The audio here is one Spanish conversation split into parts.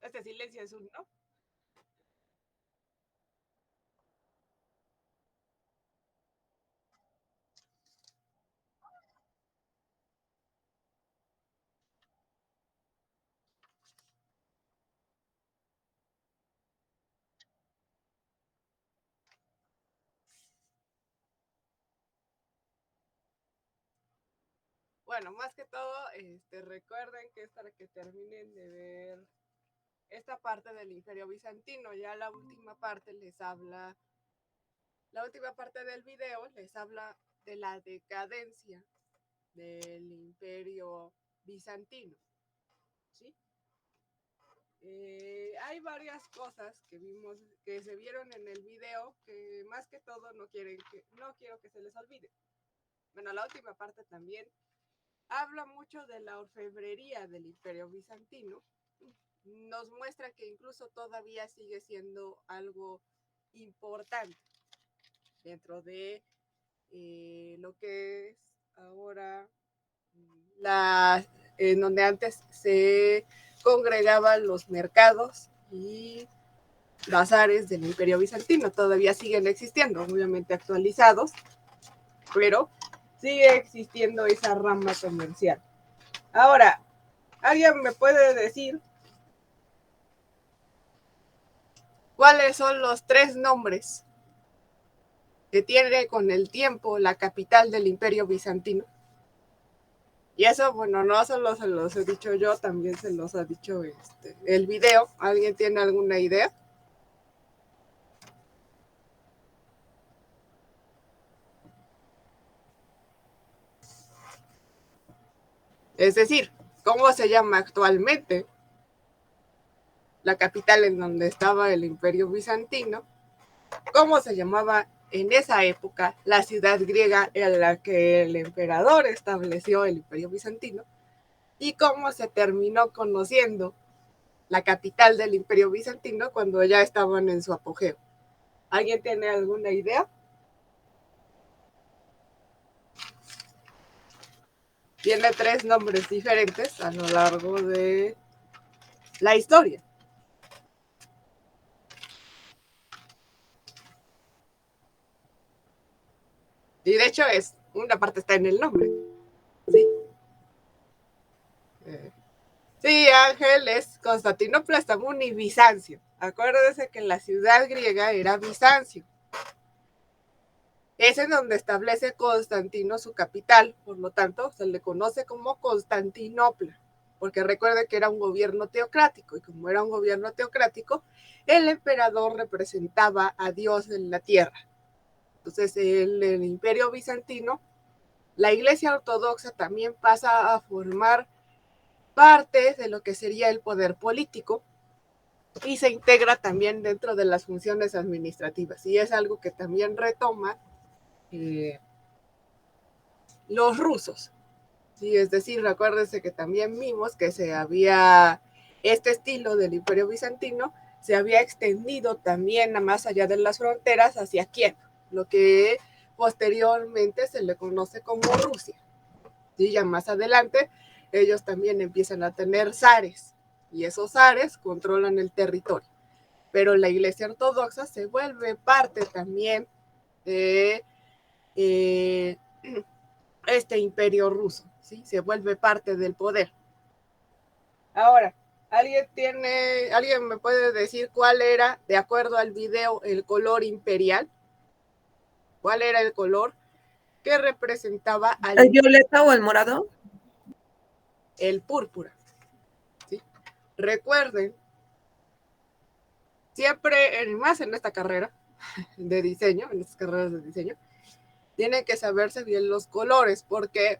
Este silencio es un no. Bueno, más que todo, recuerden que es para que terminen de ver esta parte del Imperio Bizantino. Ya la última parte les habla, la última parte del video les habla de la decadencia del Imperio Bizantino, ¿sí? Hay varias cosas que vimos, que se vieron en el video, que más que todo no quiero que se les olvide. Bueno, la última parte también habla mucho de la orfebrería del Imperio Bizantino. Nos muestra que incluso todavía sigue siendo algo importante dentro de lo que es ahora la, en donde antes se congregaban los mercados y bazares del Imperio Bizantino. Todavía siguen existiendo, obviamente actualizados, pero sigue existiendo esa rama comercial. Ahora, ¿alguien me puede decir cuáles son los 3 nombres que tiene con el tiempo la capital del Imperio Bizantino? Y eso, bueno, no solo se los he dicho yo, también se los ha dicho el video. ¿Alguien tiene alguna idea? Es decir, ¿cómo se llama actualmente la capital en donde estaba el Imperio Bizantino? ¿Cómo se llamaba en esa época la ciudad griega en la que el emperador estableció el Imperio Bizantino? ¿Y cómo se terminó conociendo la capital del Imperio Bizantino cuando ya estaban en su apogeo? ¿Alguien tiene alguna idea? Tiene 3 nombres diferentes a lo largo de la historia. Y de hecho una parte está en el nombre. ¿Sí? Sí, Ángel, es Constantinopla, Estambul y Bizancio. Acuérdense que la ciudad griega era Bizancio. Es en donde establece Constantino su capital, por lo tanto se le conoce como Constantinopla, porque recuerde que era un gobierno teocrático, y como era un gobierno teocrático, el emperador representaba a Dios en la tierra. Entonces, el Imperio Bizantino, la Iglesia Ortodoxa también pasa a formar parte de lo que sería el poder político y se integra también dentro de las funciones administrativas. Y es algo que también retoma los rusos. Sí, es decir, recuérdense que también vimos que este estilo del Imperio Bizantino se había extendido también a más allá de las fronteras hacia Kiev, lo que posteriormente se le conoce como Rusia. Y ya más adelante ellos también empiezan a tener zares y esos zares controlan el territorio. Pero la Iglesia Ortodoxa se vuelve parte también de este imperio ruso, ¿sí? Se vuelve parte del poder. Ahora, ¿alguien me puede decir cuál era, de acuerdo al video, el color imperial? ¿Cuál era el color que representaba al ¿El violeta o el morado? El púrpura, ¿sí? Recuerden, siempre, más en esta carrera de diseño, en estas carreras de diseño, tienen que saberse bien los colores, porque,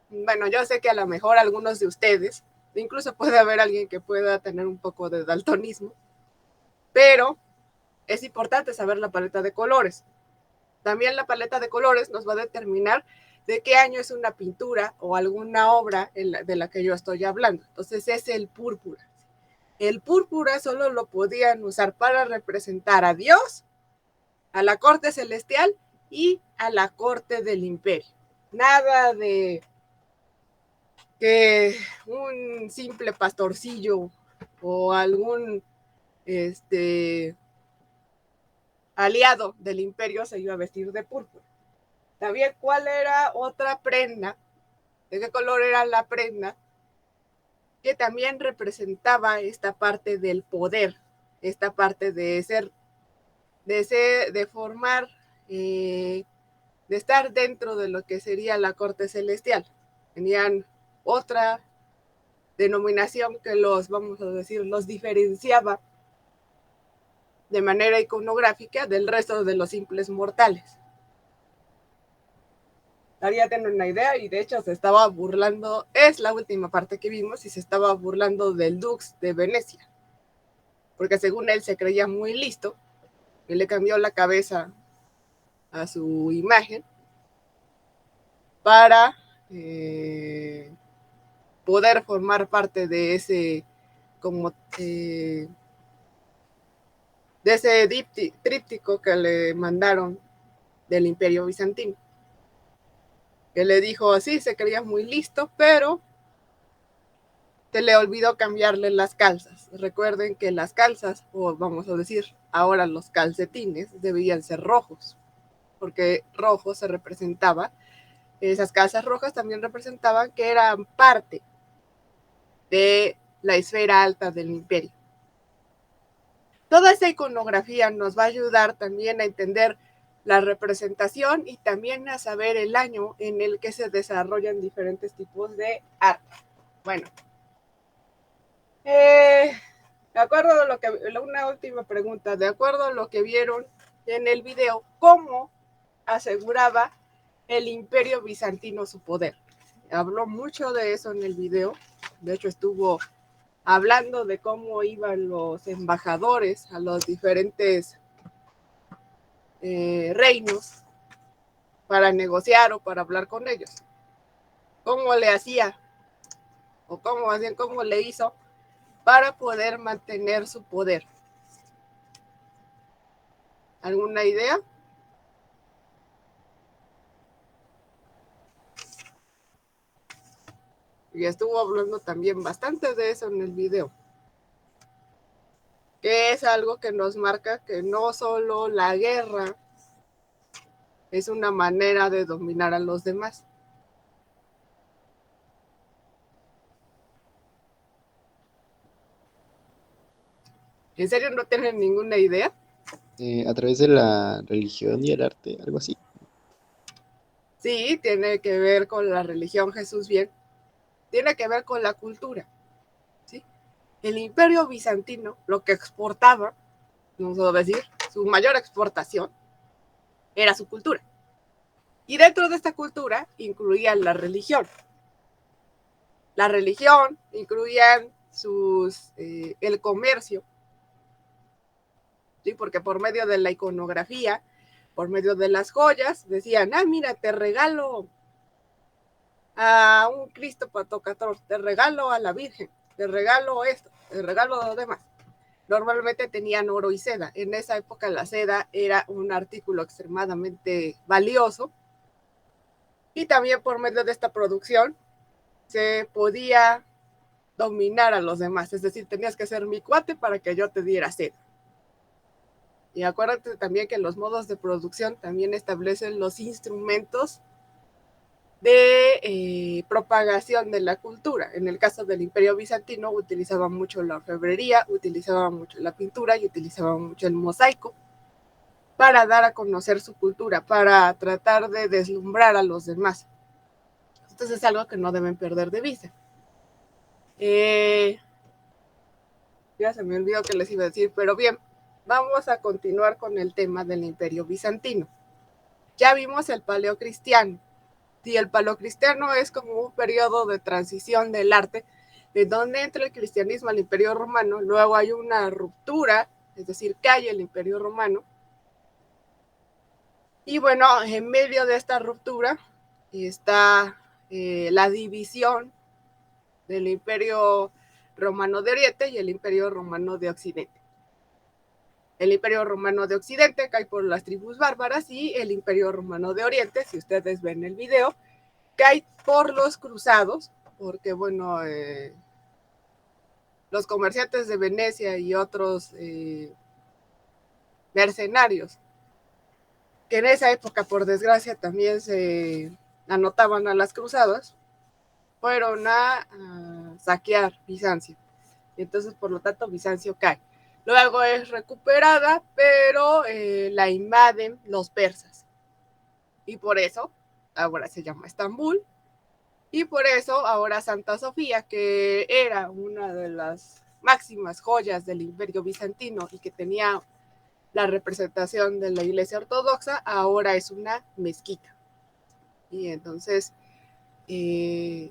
bueno, yo sé que a lo mejor algunos de ustedes, incluso puede haber alguien que pueda tener un poco de daltonismo, pero es importante saber la paleta de colores. También la paleta de colores nos va a determinar de qué año es una pintura o alguna obra de la que yo estoy hablando. Entonces es el púrpura. El púrpura solo lo podían usar para representar a Dios, a la corte celestial y a la corte del imperio. Nada de que un simple pastorcillo o algún aliado del imperio se iba a vestir de púrpura. También, ¿cuál era otra prenda? ¿De qué color era la prenda? Que también representaba esta parte del poder, esta parte de formar, de estar dentro de lo que sería la corte celestial. Tenían otra denominación que vamos a decir, los diferenciaba de manera iconográfica del resto de los simples mortales. Ya tienen una idea, y de hecho se estaba burlando, es la última parte que vimos, y se estaba burlando del Dux de Venecia, porque según él se creía muy listo, y le cambió la cabeza a su imagen para poder formar parte de ese de ese tríptico que le mandaron del Imperio Bizantino, que le dijo así, se creía muy listo, pero se le olvidó cambiarle las calzas. Recuerden que las calzas, o vamos a decir ahora los calcetines, debían ser rojos, porque rojo se representaba, esas calzas rojas también representaban que eran parte de la esfera alta del imperio. Toda esa iconografía nos va a ayudar también a entender la representación y también a saber el año en el que se desarrollan diferentes tipos de arte. Bueno, de acuerdo a lo que, una última pregunta, de acuerdo a lo que vieron en el video, ¿cómo aseguraba el Imperio Bizantino su poder? Habló mucho de eso en el video, de hecho estuvo hablando de cómo iban los embajadores a los diferentes reinos para negociar o para hablar con ellos. ¿Cómo le hacía? O cómo le hizo para poder mantener su poder. ¿Alguna idea? Y estuvo hablando también bastante de eso en el video. Que es algo que nos marca que no solo la guerra es una manera de dominar a los demás. ¿En serio no tienen ninguna idea? A través de la religión y el arte, algo así. Sí, tiene que ver con la religión, Jesús, bien. Tiene que ver con la cultura. ¿Sí? El Imperio Bizantino, lo que exportaba, vamos a decir, su mayor exportación, era su cultura. Y dentro de esta cultura incluía la religión. La religión incluían el comercio, ¿sí? Porque por medio de la iconografía, por medio de las joyas, decían, mira, te regalo a un Cristo Pantocrator, te regalo a la Virgen, te regalo esto, te regalo lo demás. Normalmente tenían oro y seda. En esa época la seda era un artículo extremadamente valioso, y también por medio de esta producción se podía dominar a los demás, es decir, tenías que ser mi cuate para que yo te diera seda. Y acuérdate también que los modos de producción también establecen los instrumentos de propagación de la cultura. En el caso del Imperio Bizantino utilizaban mucho la orfebrería, utilizaban mucho la pintura y utilizaban mucho el mosaico para dar a conocer su cultura, para tratar de deslumbrar a los demás. Entonces es algo que no deben perder de vista. Ya se me olvidó que les iba a decir, pero bien, vamos a continuar con el tema del Imperio Bizantino. Ya vimos el Paleocristiano. Sí, el Paleocristiano es como un periodo de transición del arte, de donde entra el cristianismo al Imperio Romano, luego hay una ruptura, es decir, cae el Imperio Romano. Y bueno, en medio de esta ruptura está la división del Imperio Romano de Oriente y el Imperio Romano de Occidente. El Imperio Romano de Occidente cae por las tribus bárbaras, y el Imperio Romano de Oriente, si ustedes ven el video, cae por los cruzados, porque bueno, los comerciantes de Venecia y otros mercenarios, que en esa época, por desgracia, también se anotaban a las cruzadas, fueron a saquear Bizancio. Y entonces, por lo tanto, Bizancio cae. Luego es recuperada, pero la invaden los persas. Y por eso ahora se llama Estambul. Y por eso ahora Santa Sofía, que era una de las máximas joyas del Imperio Bizantino y que tenía la representación de la Iglesia Ortodoxa, ahora es una mezquita. Y entonces es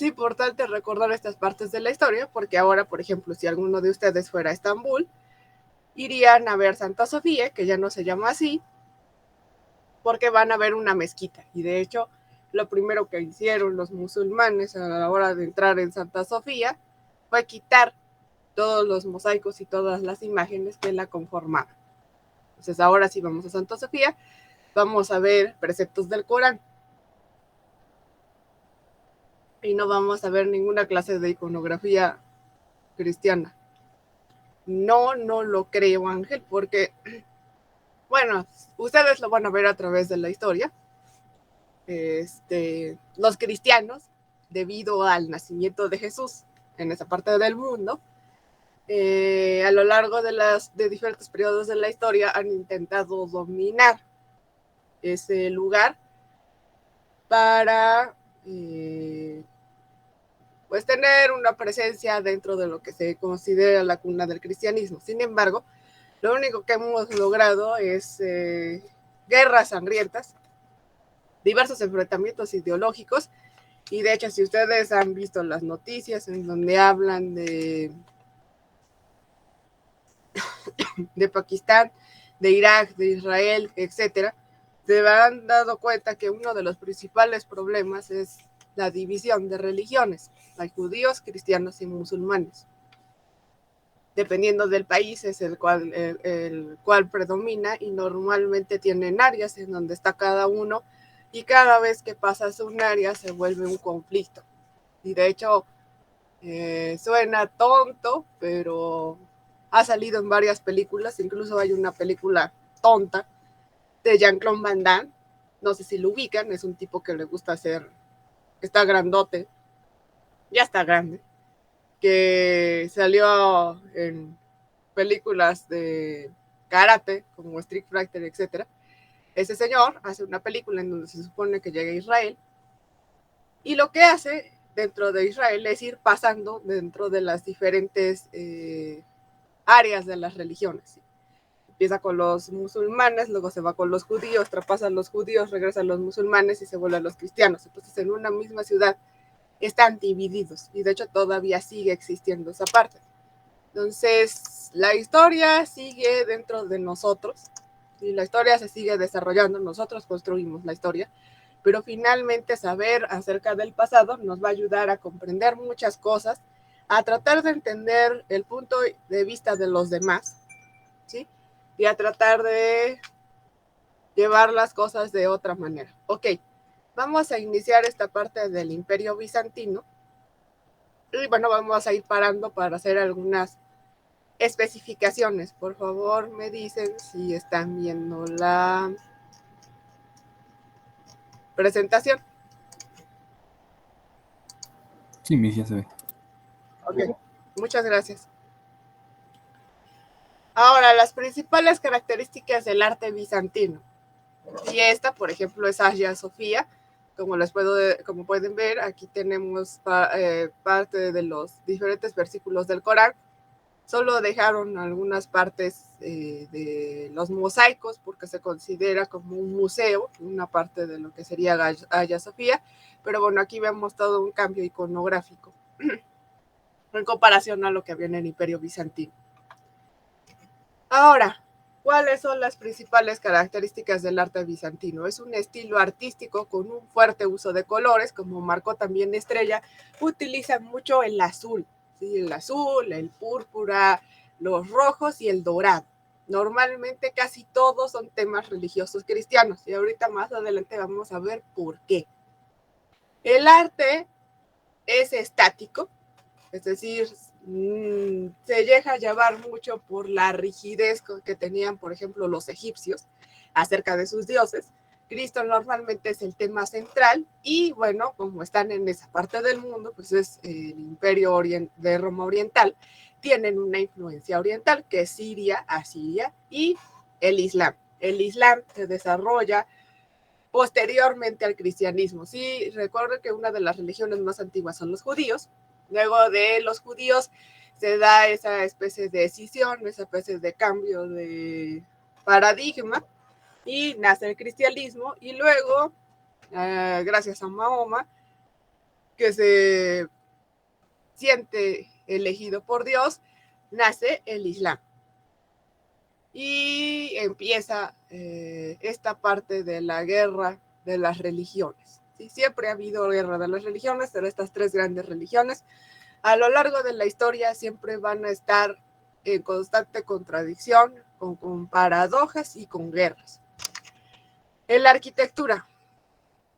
importante recordar estas partes de la historia porque ahora, por ejemplo, si alguno de ustedes fuera a Estambul, irían a ver Santa Sofía, que ya no se llama así, porque van a ver una mezquita. Y de hecho, lo primero que hicieron los musulmanes a la hora de entrar en Santa Sofía fue quitar todos los mosaicos y todas las imágenes que la conformaban. Entonces ahora sí vamos a Santa Sofía, vamos a ver preceptos del Corán. Y no vamos a ver ninguna clase de iconografía cristiana. No lo creo, Ángel, porque, bueno, ustedes lo van a ver a través de la historia. Los cristianos, debido al nacimiento de Jesús en esa parte del mundo, a lo largo de diferentes periodos de la historia han intentado dominar ese lugar para pues tener una presencia dentro de lo que se considera la cuna del cristianismo. Sin embargo, lo único que hemos logrado es guerras sangrientas, diversos enfrentamientos ideológicos, y de hecho, si ustedes han visto las noticias en donde hablan de Pakistán, de Irak, de Israel, etcétera, se han dado cuenta que uno de los principales problemas es la división de religiones. Hay judíos, cristianos y musulmanes. Dependiendo del país es el cual predomina, y normalmente tienen áreas en donde está cada uno, y cada vez que pasas un área se vuelve un conflicto. Y de hecho suena tonto, pero ha salido en varias películas. Incluso hay una película tonta de Jean-Claude Van Damme, no sé si lo ubican, es un tipo que le gusta hacer, está grandote, ya está grande, que salió en películas de karate como Street Fighter, etc. Ese señor hace una película en donde se supone que llega a Israel, y lo que hace dentro de Israel es ir pasando dentro de las diferentes áreas de las religiones. Empieza con los musulmanes, luego se va con los judíos, traspasan los judíos, regresan los musulmanes y se vuelven los cristianos. Entonces, en una misma ciudad están divididos, y de hecho todavía sigue existiendo esa parte. Entonces, la historia sigue dentro de nosotros y la historia se sigue desarrollando. Nosotros construimos la historia, pero finalmente saber acerca del pasado nos va a ayudar a comprender muchas cosas, a tratar de entender el punto de vista de los demás, ¿sí? Y a tratar de llevar las cosas de otra manera. Ok, vamos a iniciar esta parte del Imperio Bizantino. Y bueno, vamos a ir parando para hacer algunas especificaciones. Por favor, me dicen si están viendo la presentación. Sí, Miss, ya se ve. Ok, muchas gracias. Ahora, las principales características del arte bizantino. Y esta, por ejemplo, es Hagia Sofía. Como pueden ver, aquí tenemos parte de los diferentes versículos del Corán. Solo dejaron algunas partes de los mosaicos porque se considera como un museo, una parte de lo que sería Hagia Sofía. Pero bueno, aquí vemos todo un cambio iconográfico en comparación a lo que había en el Imperio Bizantino. Ahora, ¿cuáles son las principales características del arte bizantino? Es un estilo artístico con un fuerte uso de colores, como marcó también Estrella. Utilizan mucho el azul, ¿sí? El azul, el púrpura, los rojos y el dorado. Normalmente casi todos son temas religiosos cristianos, y ahorita más adelante vamos a ver por qué. El arte es estático, Es decir, se deja llevar mucho por la rigidez que tenían, por ejemplo, los egipcios acerca de sus dioses. Cristo normalmente es el tema central y bueno, como están en esa parte del mundo, pues es el imperio de Roma oriental, tienen una influencia oriental que es Siria, Asiria y el Islam. El Islam se desarrolla posteriormente al cristianismo. Sí, recuerdo que una de las religiones más antiguas son los judíos. Luego de los judíos se da esa especie de escisión, esa especie de cambio de paradigma y nace el cristianismo y luego, gracias a Mahoma, que se siente elegido por Dios, nace el Islam. Y empieza esta parte de la guerra de las religiones. ¿Sí? Siempre ha habido guerra de las religiones, pero estas tres grandes religiones a lo largo de la historia siempre van a estar en constante contradicción, con paradojas y con guerras. En la arquitectura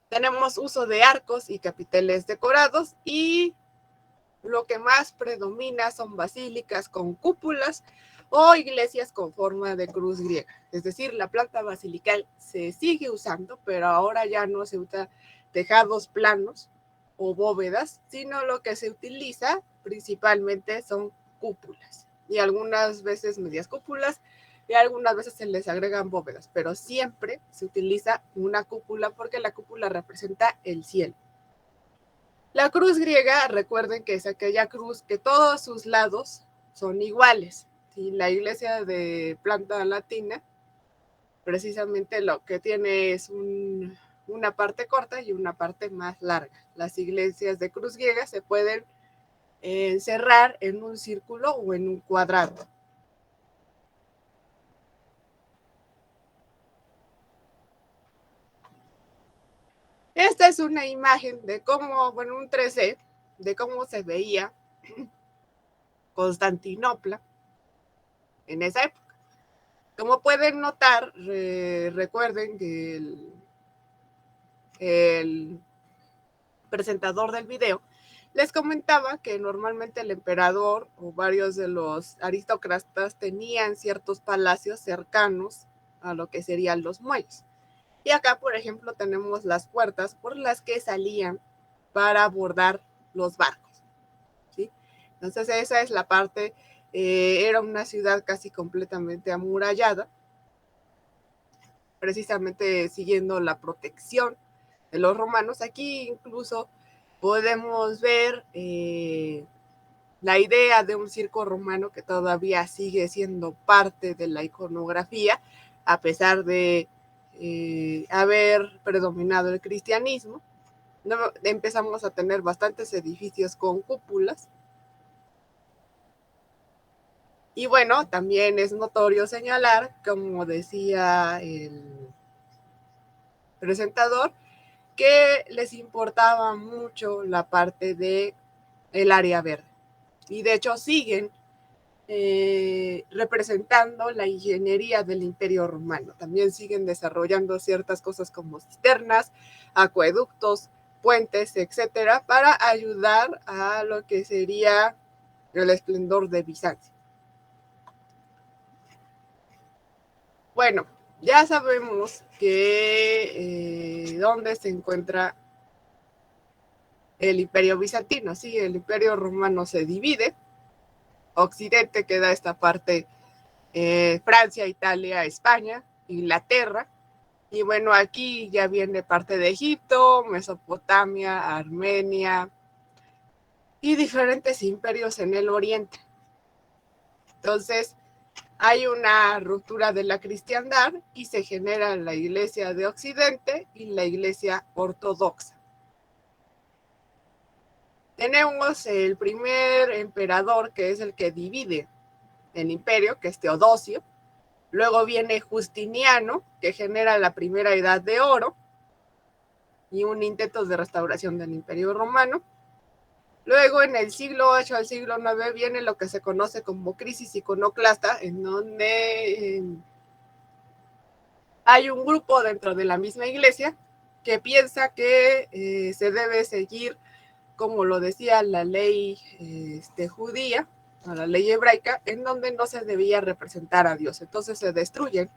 tenemos uso de arcos y capiteles decorados y lo que más predomina son basílicas con cúpulas o iglesias con forma de cruz griega. Es decir, la planta basilical se sigue usando, pero ahora ya no se usa tejados planos o bóvedas, sino lo que se utiliza principalmente son cúpulas y algunas veces medias cúpulas y algunas veces se les agregan bóvedas, pero siempre se utiliza una cúpula porque la cúpula representa el cielo. La cruz griega, recuerden que es aquella cruz que todos sus lados son iguales. ¿Sí? La iglesia de planta latina, precisamente lo que tiene es una parte corta y una parte más larga. Las iglesias de cruz griega se pueden encerrar en un círculo o en un cuadrado. Esta es una imagen de cómo, bueno, un 3D, de cómo se veía Constantinopla en esa época. Como pueden notar, recuerden que el presentador del video les comentaba que normalmente el emperador o varios de los aristócratas tenían ciertos palacios cercanos a lo que serían los muelles. Y acá, por ejemplo, tenemos las puertas por las que salían para abordar los barcos. ¿Sí? Entonces esa es la parte, era una ciudad casi completamente amurallada, precisamente siguiendo la protección de los romanos. Aquí incluso podemos ver la idea de un circo romano que todavía sigue siendo parte de la iconografía, a pesar de haber predominado el cristianismo. ¿No? Empezamos a tener bastantes edificios con cúpulas. Y bueno, también es notorio señalar, como decía el presentador, que les importaba mucho la parte de el área verde. Y de hecho siguen representando la ingeniería del Imperio Romano. También siguen desarrollando ciertas cosas como cisternas, acueductos, puentes, etcétera, para ayudar a lo que sería el esplendor de Bizancio. Bueno, ya sabemos que dónde se encuentra el Imperio Bizantino. Sí, el Imperio Romano se divide. Occidente queda esta parte, Francia, Italia, España, Inglaterra. Y bueno, aquí ya viene parte de Egipto, Mesopotamia, Armenia y diferentes imperios en el oriente. Entonces, hay una ruptura de la cristiandad y se genera la iglesia de Occidente y la iglesia ortodoxa. Tenemos el primer emperador, que es el que divide el imperio, que es Teodosio. Luego viene Justiniano, que genera la primera edad de oro y un intento de restauración del Imperio Romano. Luego, en el siglo VIII al siglo IX, viene lo que se conoce como crisis iconoclasta, en donde hay un grupo dentro de la misma iglesia que piensa que se debe seguir como lo decía la ley judía, o la ley hebraica, en donde no se debía representar a Dios. Entonces se destruyen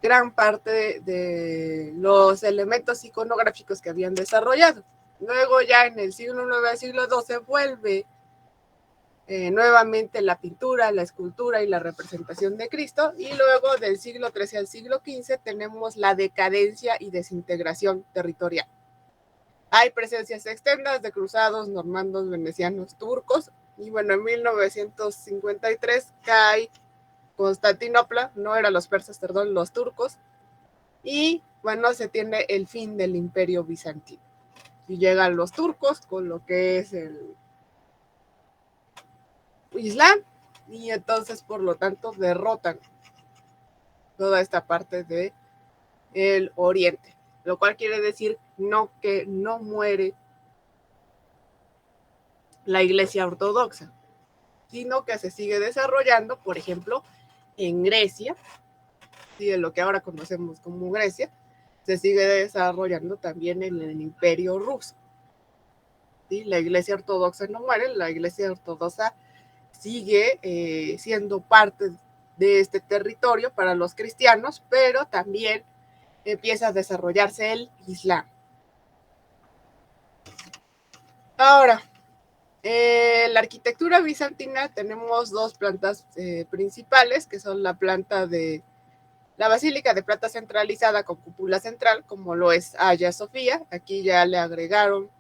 gran parte de los elementos iconográficos que habían desarrollado. Luego ya en el siglo IX, siglo XII vuelve nuevamente la pintura, la escultura y la representación de Cristo, y luego del siglo XIII al siglo XV tenemos la decadencia y desintegración territorial. Hay presencias externas de cruzados, normandos, venecianos, turcos, y bueno, en 1953 cae Constantinopla, no eran los persas, perdón, los turcos, y bueno, se tiene el fin del imperio bizantino. Y llegan los turcos con lo que es el Islam, y entonces por lo tanto derrotan toda esta parte de el oriente, lo cual quiere decir que no muere la iglesia ortodoxa, sino que se sigue desarrollando, por ejemplo, en Grecia, ¿sí? En lo que ahora conocemos como Grecia, se sigue desarrollando también en el imperio ruso. ¿Sí? La iglesia ortodoxa no muere, la iglesia ortodoxa sigue siendo parte de este territorio para los cristianos, pero también empieza a desarrollarse el Islam. Ahora, la arquitectura bizantina tenemos dos plantas principales, que son la planta de la basílica de planta centralizada con cúpula central, como lo es Hagia Sofía. Aquí ya le agregaron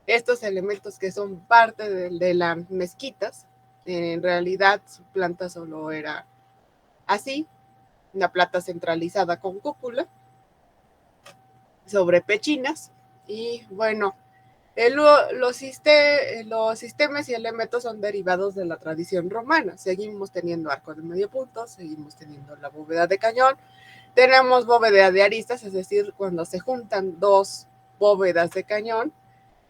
estos elementos que son parte de las mezquitas. En realidad su planta solo era así, una planta centralizada con cúpula sobre pechinas. Y bueno, los sistemas y elementos son derivados de la tradición romana. Seguimos teniendo arco de medio punto, seguimos teniendo la bóveda de cañón, tenemos bóveda de aristas, es decir, cuando se juntan dos bóvedas de cañón,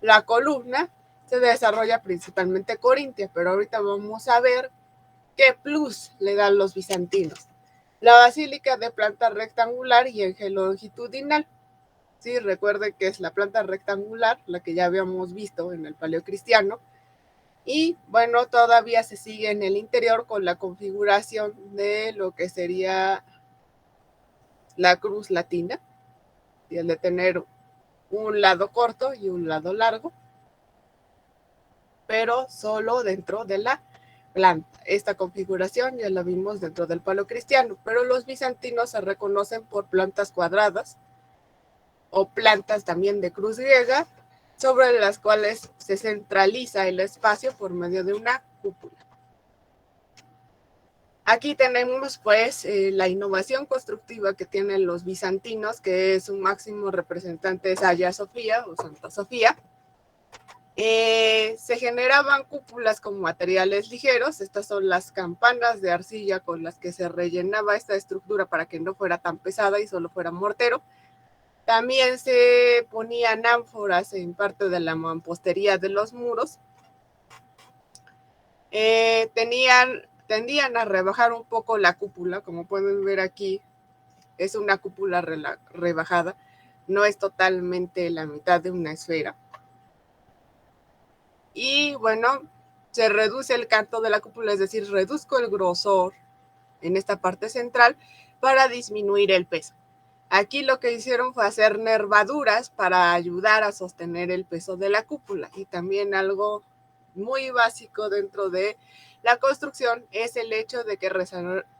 la columna se desarrolla principalmente corintia, pero ahorita vamos a ver qué plus le dan los bizantinos. La basílica de planta rectangular y eje longitudinal. Sí, recuerden que es la planta rectangular, la que ya habíamos visto en el Paleocristiano, y bueno, todavía se sigue en el interior con la configuración de lo que sería la cruz latina, y el de tener un lado corto y un lado largo, pero solo dentro de la planta. Esta configuración ya la vimos dentro del Paleocristiano, pero los bizantinos se reconocen por plantas cuadradas o plantas también de cruz griega, sobre las cuales se centraliza el espacio por medio de una cúpula. Aquí tenemos pues la innovación constructiva que tienen los bizantinos, que es un máximo representante es Hagia Sofía o Santa Sofía. Se generaban cúpulas con materiales ligeros. Estas son las campanas de arcilla con las que se rellenaba esta estructura para que no fuera tan pesada y solo fuera mortero. También se ponían ánforas en parte de la mampostería de los muros. Tendían a rebajar un poco la cúpula, como pueden ver aquí, es una cúpula rebajada, no es totalmente la mitad de una esfera. Y bueno, se reduce el canto de la cúpula, es decir, reduzco el grosor en esta parte central para disminuir el peso. Aquí lo que hicieron fue hacer nervaduras para ayudar a sostener el peso de la cúpula. Y también algo muy básico dentro de la construcción es el hecho de que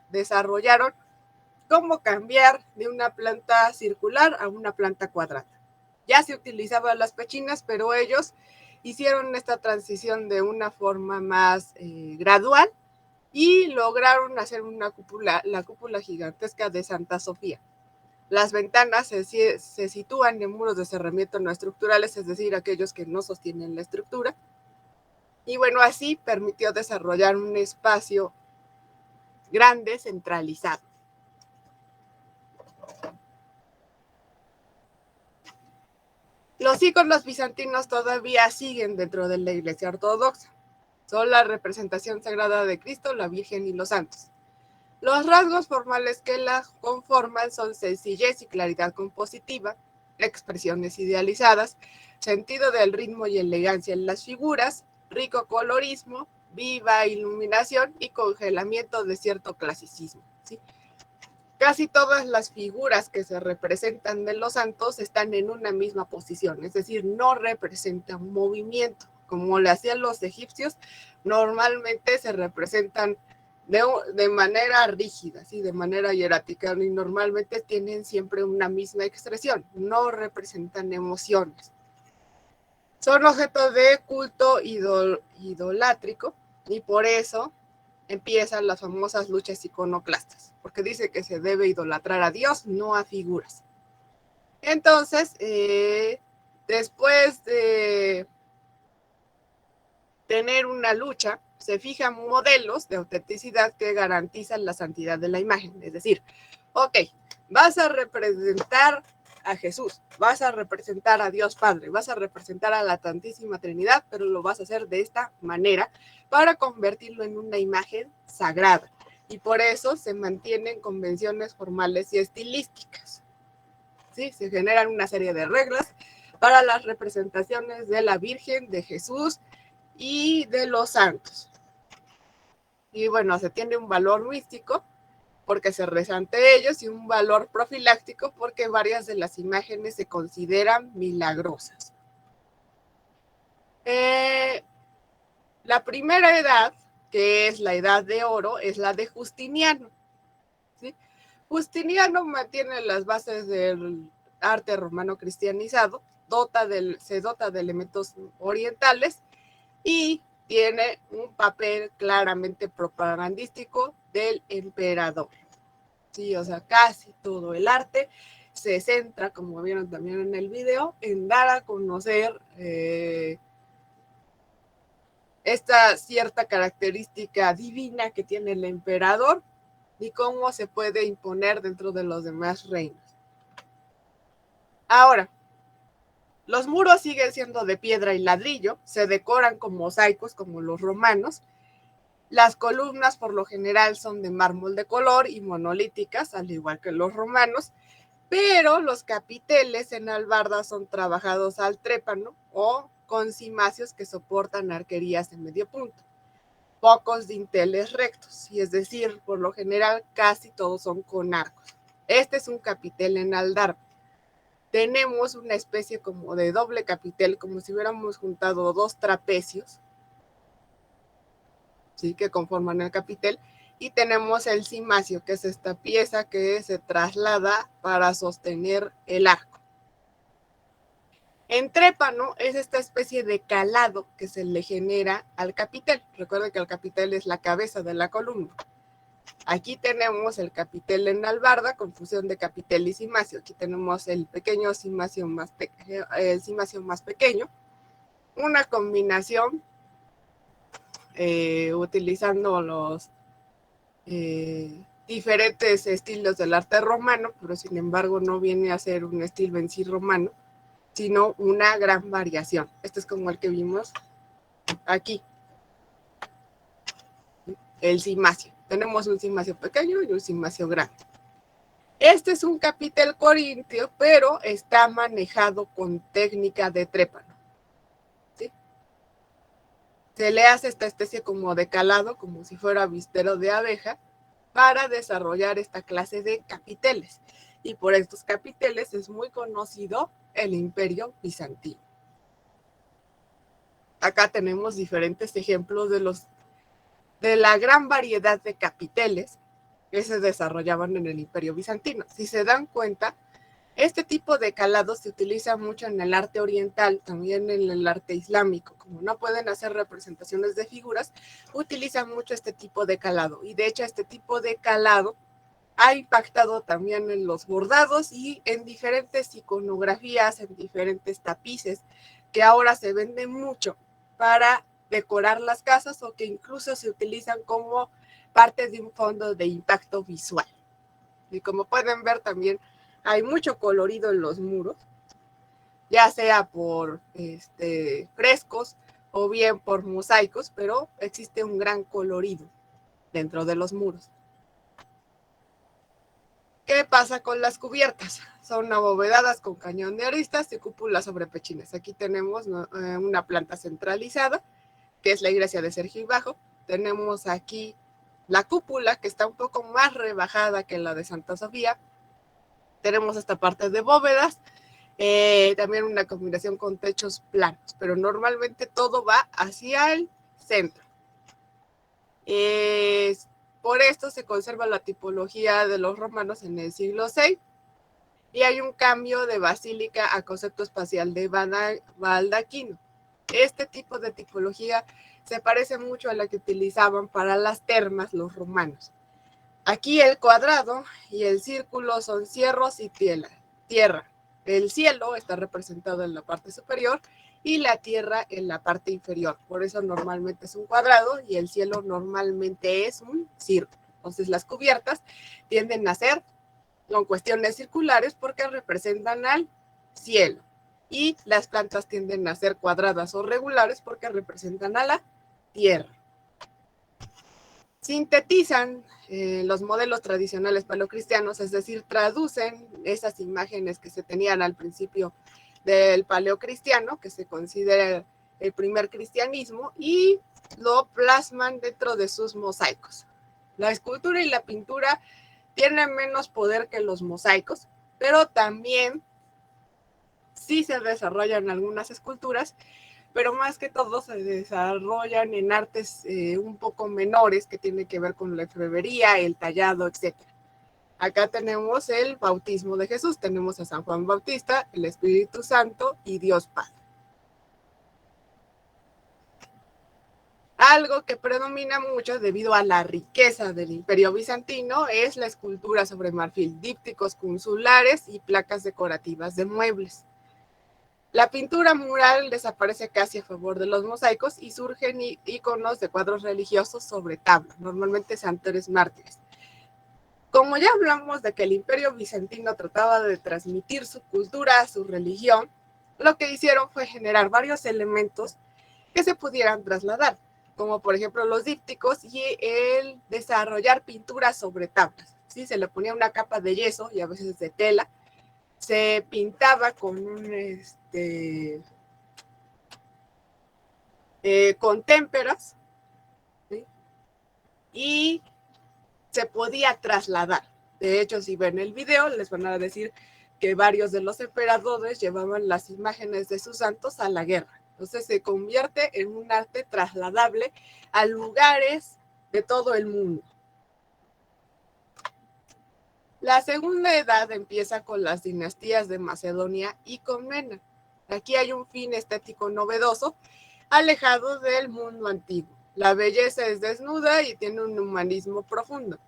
desarrollaron cómo cambiar de una planta circular a una planta cuadrada. Ya se utilizaban las pechinas, pero ellos hicieron esta transición de una forma más gradual y lograron hacer una cúpula, la cúpula gigantesca de Santa Sofía. Las ventanas se sitúan en muros de cerramiento no estructurales, es decir, aquellos que no sostienen la estructura. Y bueno, así permitió desarrollar un espacio grande, centralizado. Los íconos bizantinos todavía siguen dentro de la Iglesia Ortodoxa. Son la representación sagrada de Cristo, la Virgen y los santos. Los rasgos formales que la conforman son sencillez y claridad compositiva, expresiones idealizadas, sentido del ritmo y elegancia en las figuras, rico colorismo, viva iluminación y congelamiento de cierto clasicismo, ¿sí? Casi todas las figuras que se representan de los santos están en una misma posición, es decir, no representan movimiento. Como le hacían los egipcios, normalmente se representan de manera rígida, ¿sí? De manera hierática, y normalmente tienen siempre una misma expresión, no representan emociones. Son objetos de culto idolátrico y por eso empiezan las famosas luchas iconoclastas, porque dice que se debe idolatrar a Dios, no a figuras. Entonces, después de tener una lucha, se fijan modelos de autenticidad que garantizan la santidad de la imagen. Es decir, ok, vas a representar a Jesús, vas a representar a Dios Padre, vas a representar a la Santísima Trinidad, pero lo vas a hacer de esta manera para convertirlo en una imagen sagrada. Y por eso se mantienen convenciones formales y estilísticas. ¿Sí? Se generan una serie de reglas para las representaciones de la Virgen, de Jesús y de los santos. Y bueno, se tiene un valor místico porque se reza ante ellos y un valor profiláctico porque varias de las imágenes se consideran milagrosas. La primera edad, que es la edad de oro, es la de Justiniano, ¿sí? Justiniano mantiene las bases del arte romano cristianizado, se dota de elementos orientales y tiene un papel claramente propagandístico del emperador. Sí, o sea, casi todo el arte se centra, como vieron también en el video, en dar a conocer esta cierta característica divina que tiene el emperador y cómo se puede imponer dentro de los demás reinos. Ahora, los muros siguen siendo de piedra y ladrillo, se decoran con mosaicos como los romanos. Las columnas por lo general son de mármol de color y monolíticas, al igual que los romanos, pero los capiteles en albarda son trabajados al trépano o con cimacios que soportan arquerías de medio punto. Pocos dinteles rectos, y es decir, por lo general casi todos son con arcos. Este es un capitel en aldarpe. Tenemos una especie como de doble capitel, como si hubiéramos juntado dos trapecios, ¿sí? Que conforman el capitel, y tenemos el cimacio, que es esta pieza que se traslada para sostener el arco. En trépano es esta especie de calado que se le genera al capitel. Recuerden que el capitel es la cabeza de la columna. Aquí tenemos el capitel en albarda con fusión de capitel y cimacio. Aquí tenemos el pequeño cimacio más pequeño. Una combinación utilizando los diferentes estilos del arte romano, pero sin embargo no viene a ser un estilo en sí romano, sino una gran variación. Este es como el que vimos aquí, el cimacio. Tenemos un cimacio pequeño y un cimacio grande. Este es un capitel corintio, pero está manejado con técnica de trépano, ¿sí? Se le hace esta especie como de calado, como si fuera vistero de abeja, para desarrollar esta clase de capiteles. Y por estos capiteles es muy conocido el Imperio Bizantino. Acá tenemos diferentes ejemplos de la gran variedad de capiteles que se desarrollaban en el Imperio Bizantino. Si se dan cuenta, este tipo de calado se utiliza mucho en el arte oriental, también en el arte islámico. Como no pueden hacer representaciones de figuras, utilizan mucho este tipo de calado. Y de hecho, este tipo de calado ha impactado también en los bordados y en diferentes iconografías, en diferentes tapices, que ahora se venden mucho para decorar las casas o que incluso se utilizan como parte de un fondo de impacto visual. Y como pueden ver también hay mucho colorido en los muros, ya sea por frescos o bien por mosaicos, pero existe un gran colorido dentro de los muros. ¿Qué pasa con las cubiertas? Son abovedadas con cañón de aristas y cúpulas sobre pechines. Aquí tenemos una planta centralizada, que es la iglesia de Sergio y Bajo. Tenemos aquí la cúpula, que está un poco más rebajada que la de Santa Sofía. Tenemos esta parte de bóvedas, también una combinación con techos planos, pero normalmente todo va hacia el centro. Por esto se conserva la tipología de los romanos en el siglo VI y hay un cambio de basílica a concepto espacial de baldaquino. Este tipo de tipología se parece mucho a la que utilizaban para las termas los romanos. Aquí el cuadrado y el círculo son cierros y tierra. El cielo está representado en la parte superior y la tierra en la parte inferior. Por eso normalmente es un cuadrado y el cielo normalmente es un círculo. Entonces las cubiertas tienden a ser con cuestiones circulares porque representan al cielo. Y las plantas tienden a ser cuadradas o regulares porque representan a la tierra. Sintetizan los modelos tradicionales paleocristianos, es decir, traducen esas imágenes que se tenían al principio del paleocristiano, que se considera el primer cristianismo, y lo plasman dentro de sus mosaicos. La escultura y la pintura tienen menos poder que los mosaicos, pero también sí se desarrollan algunas esculturas, pero más que todo se desarrollan en artes un poco menores que tienen que ver con la orfebrería, el tallado, etc. Acá tenemos el bautismo de Jesús, tenemos a San Juan Bautista, el Espíritu Santo y Dios Padre. Algo que predomina mucho debido a la riqueza del Imperio Bizantino es la escultura sobre marfil, dípticos consulares y placas decorativas de muebles. La pintura mural desaparece casi a favor de los mosaicos y surgen iconos de cuadros religiosos sobre tabla, normalmente santos mártires. Como ya hablamos de que el Imperio Bizantino trataba de transmitir su cultura a su religión, lo que hicieron fue generar varios elementos que se pudieran trasladar, como por ejemplo los dípticos y el desarrollar pinturas sobre tablas. ¿Sí? Se le ponía una capa de yeso y a veces de tela, se pintaba con con témperas, ¿sí? Y se podía trasladar. De hecho, si ven el video, les van a decir que varios de los emperadores llevaban las imágenes de sus santos a la guerra. Entonces se convierte en un arte trasladable a lugares de todo el mundo. La segunda edad empieza con las dinastías de Macedonia y Comnena. Aquí hay un fin estético novedoso, alejado del mundo antiguo. La belleza es desnuda y tiene un humanismo profundo.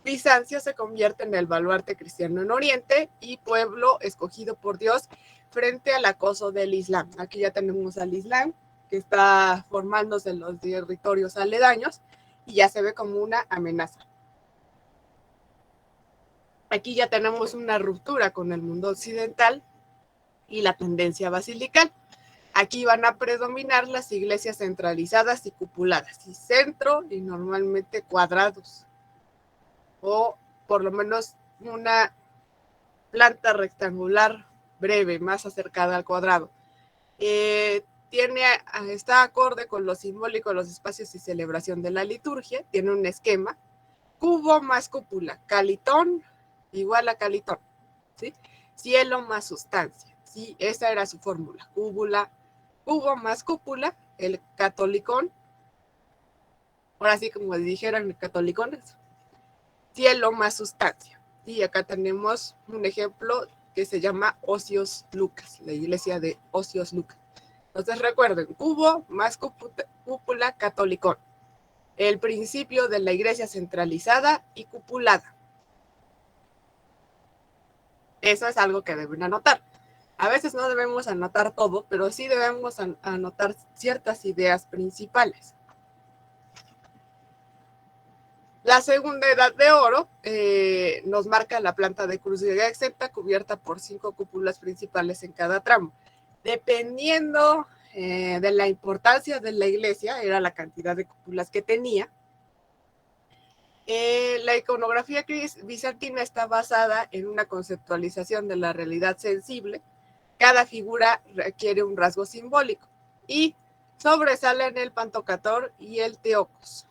Bizancio se convierte en el baluarte cristiano en Oriente y pueblo escogido por Dios frente al acoso del Islam. Aquí ya tenemos al Islam, que está formándose en los territorios aledaños y ya se ve como una amenaza. Aquí ya tenemos una ruptura con el mundo occidental y la tendencia basilical. Aquí van a predominar las iglesias centralizadas y cupuladas, y centro y normalmente cuadrados, o por lo menos una planta rectangular breve, más acercada al cuadrado. Está acorde con lo simbólico, los espacios y celebración de la liturgia, tiene un esquema, cubo más cúpula, calitón igual a calitón, ¿sí? Cielo más sustancia, ¿sí? Esa era su fórmula, cubo más cúpula, el catolicón, ahora sí como dijeron el catolicón, cielo más sustancia. Y acá tenemos un ejemplo que se llama Osios Lucas, la iglesia de Osios Lucas. Entonces recuerden, cubo más cúpula, catolicón. El principio de la iglesia centralizada y cupulada. Eso es algo que deben anotar. A veces no debemos anotar todo, pero sí debemos anotar ciertas ideas principales. La segunda edad de oro nos marca la planta de cruz griega exenta cubierta por 5 cúpulas principales en cada tramo. Dependiendo de la importancia de la iglesia, era la cantidad de cúpulas que tenía. La iconografía bizantina está basada en una conceptualización de la realidad sensible. Cada figura requiere un rasgo simbólico y sobresalen el Pantocrator y el Teocos.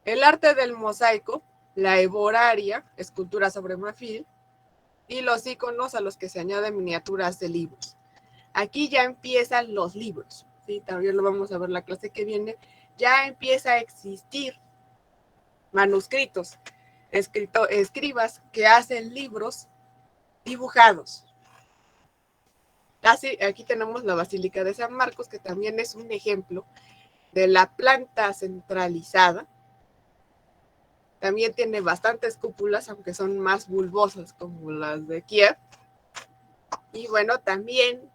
El arte del mosaico, la eboraria, escultura sobre marfil, y los iconos a los que se añaden miniaturas de libros. Aquí ya empiezan los libros, ¿sí? También lo vamos a ver la clase que viene. Ya empieza a existir manuscritos, escribas que hacen libros dibujados. Aquí tenemos la Basílica de San Marcos, que también es un ejemplo de la planta centralizada. También tiene bastantes cúpulas, aunque son más bulbosas como las de Kiev. Y bueno, también,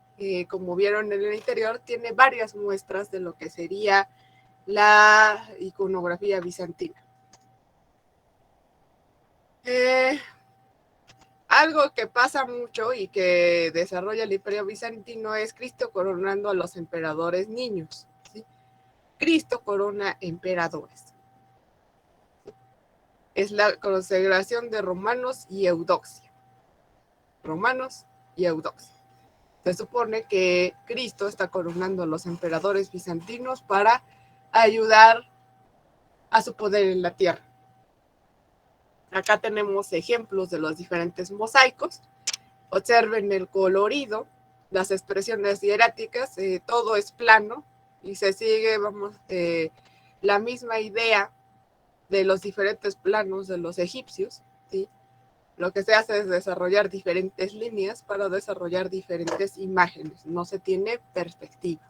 como vieron en el interior, tiene varias muestras de lo que sería la iconografía bizantina. Algo que pasa mucho y que desarrolla el Imperio Bizantino es Cristo coronando a los emperadores niños, ¿sí? Cristo corona emperadores. Es la consagración de Romanos y Eudoxia. Romanos y Eudoxia. Se supone que Cristo está coronando a los emperadores bizantinos para ayudar a su poder en la tierra. Acá tenemos ejemplos de los diferentes mosaicos. Observen el colorido, las expresiones hieráticas, todo es plano y se sigue, la misma idea de los diferentes planos de los egipcios, ¿sí? Lo que se hace es desarrollar diferentes líneas para desarrollar diferentes imágenes, no se tiene perspectiva.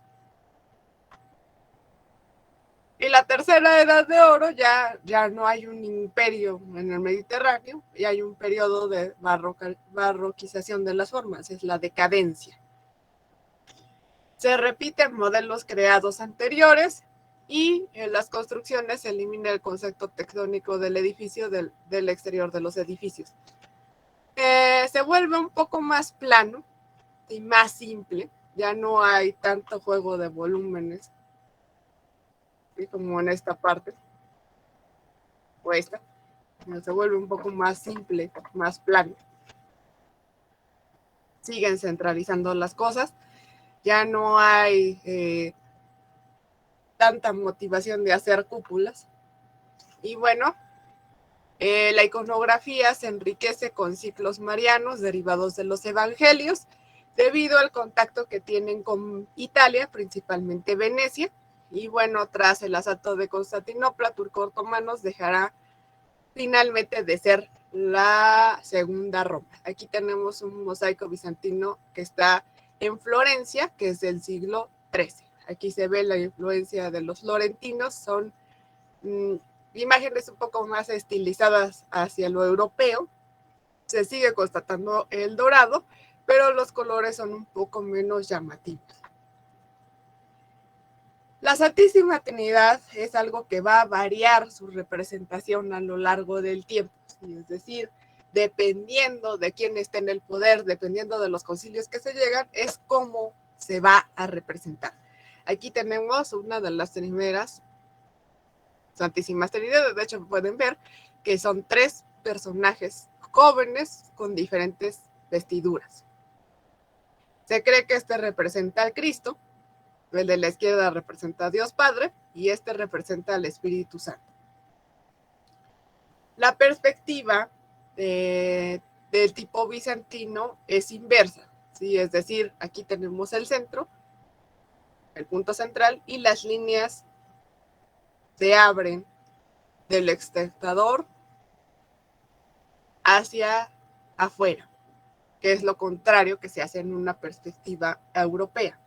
Y la tercera edad de oro ya no hay un imperio en el Mediterráneo, y hay un periodo de barroquización de las formas, es la decadencia. Se repiten modelos creados anteriores y en las construcciones se elimina el concepto tectónico del edificio del exterior de los edificios. Se vuelve un poco más plano y más simple, ya no hay tanto juego de volúmenes como en esta parte o esta, se vuelve un poco más simple, más plano. Siguen centralizando las cosas, ya no hay tanta motivación de hacer cúpulas. Y bueno, la iconografía se enriquece con ciclos marianos derivados de los evangelios, debido al contacto que tienen con Italia, principalmente Venecia. Y bueno, tras el asalto de Constantinopla, turco-otomanos dejará finalmente de ser la segunda Roma. Aquí tenemos un mosaico bizantino que está en Florencia, que es del siglo XIII. Aquí se ve la influencia de los florentinos, son imágenes un poco más estilizadas hacia lo europeo. Se sigue constatando el dorado, pero los colores son un poco menos llamativos. La Santísima Trinidad es algo que va a variar su representación a lo largo del tiempo, ¿sí? Es decir, dependiendo de quién esté en el poder, dependiendo de los concilios que se llegan, es cómo se va a representar. Aquí tenemos una de las primeras Santísimas Trinidades, de hecho pueden ver que son 3 personajes jóvenes con diferentes vestiduras. Se cree que este representa al Cristo, el de la izquierda representa a Dios Padre y este representa al Espíritu Santo. La perspectiva del tipo bizantino es inversa, ¿sí? Es decir, aquí tenemos el centro, el punto central, y las líneas se abren del espectador hacia afuera, que es lo contrario que se hace en una perspectiva europea.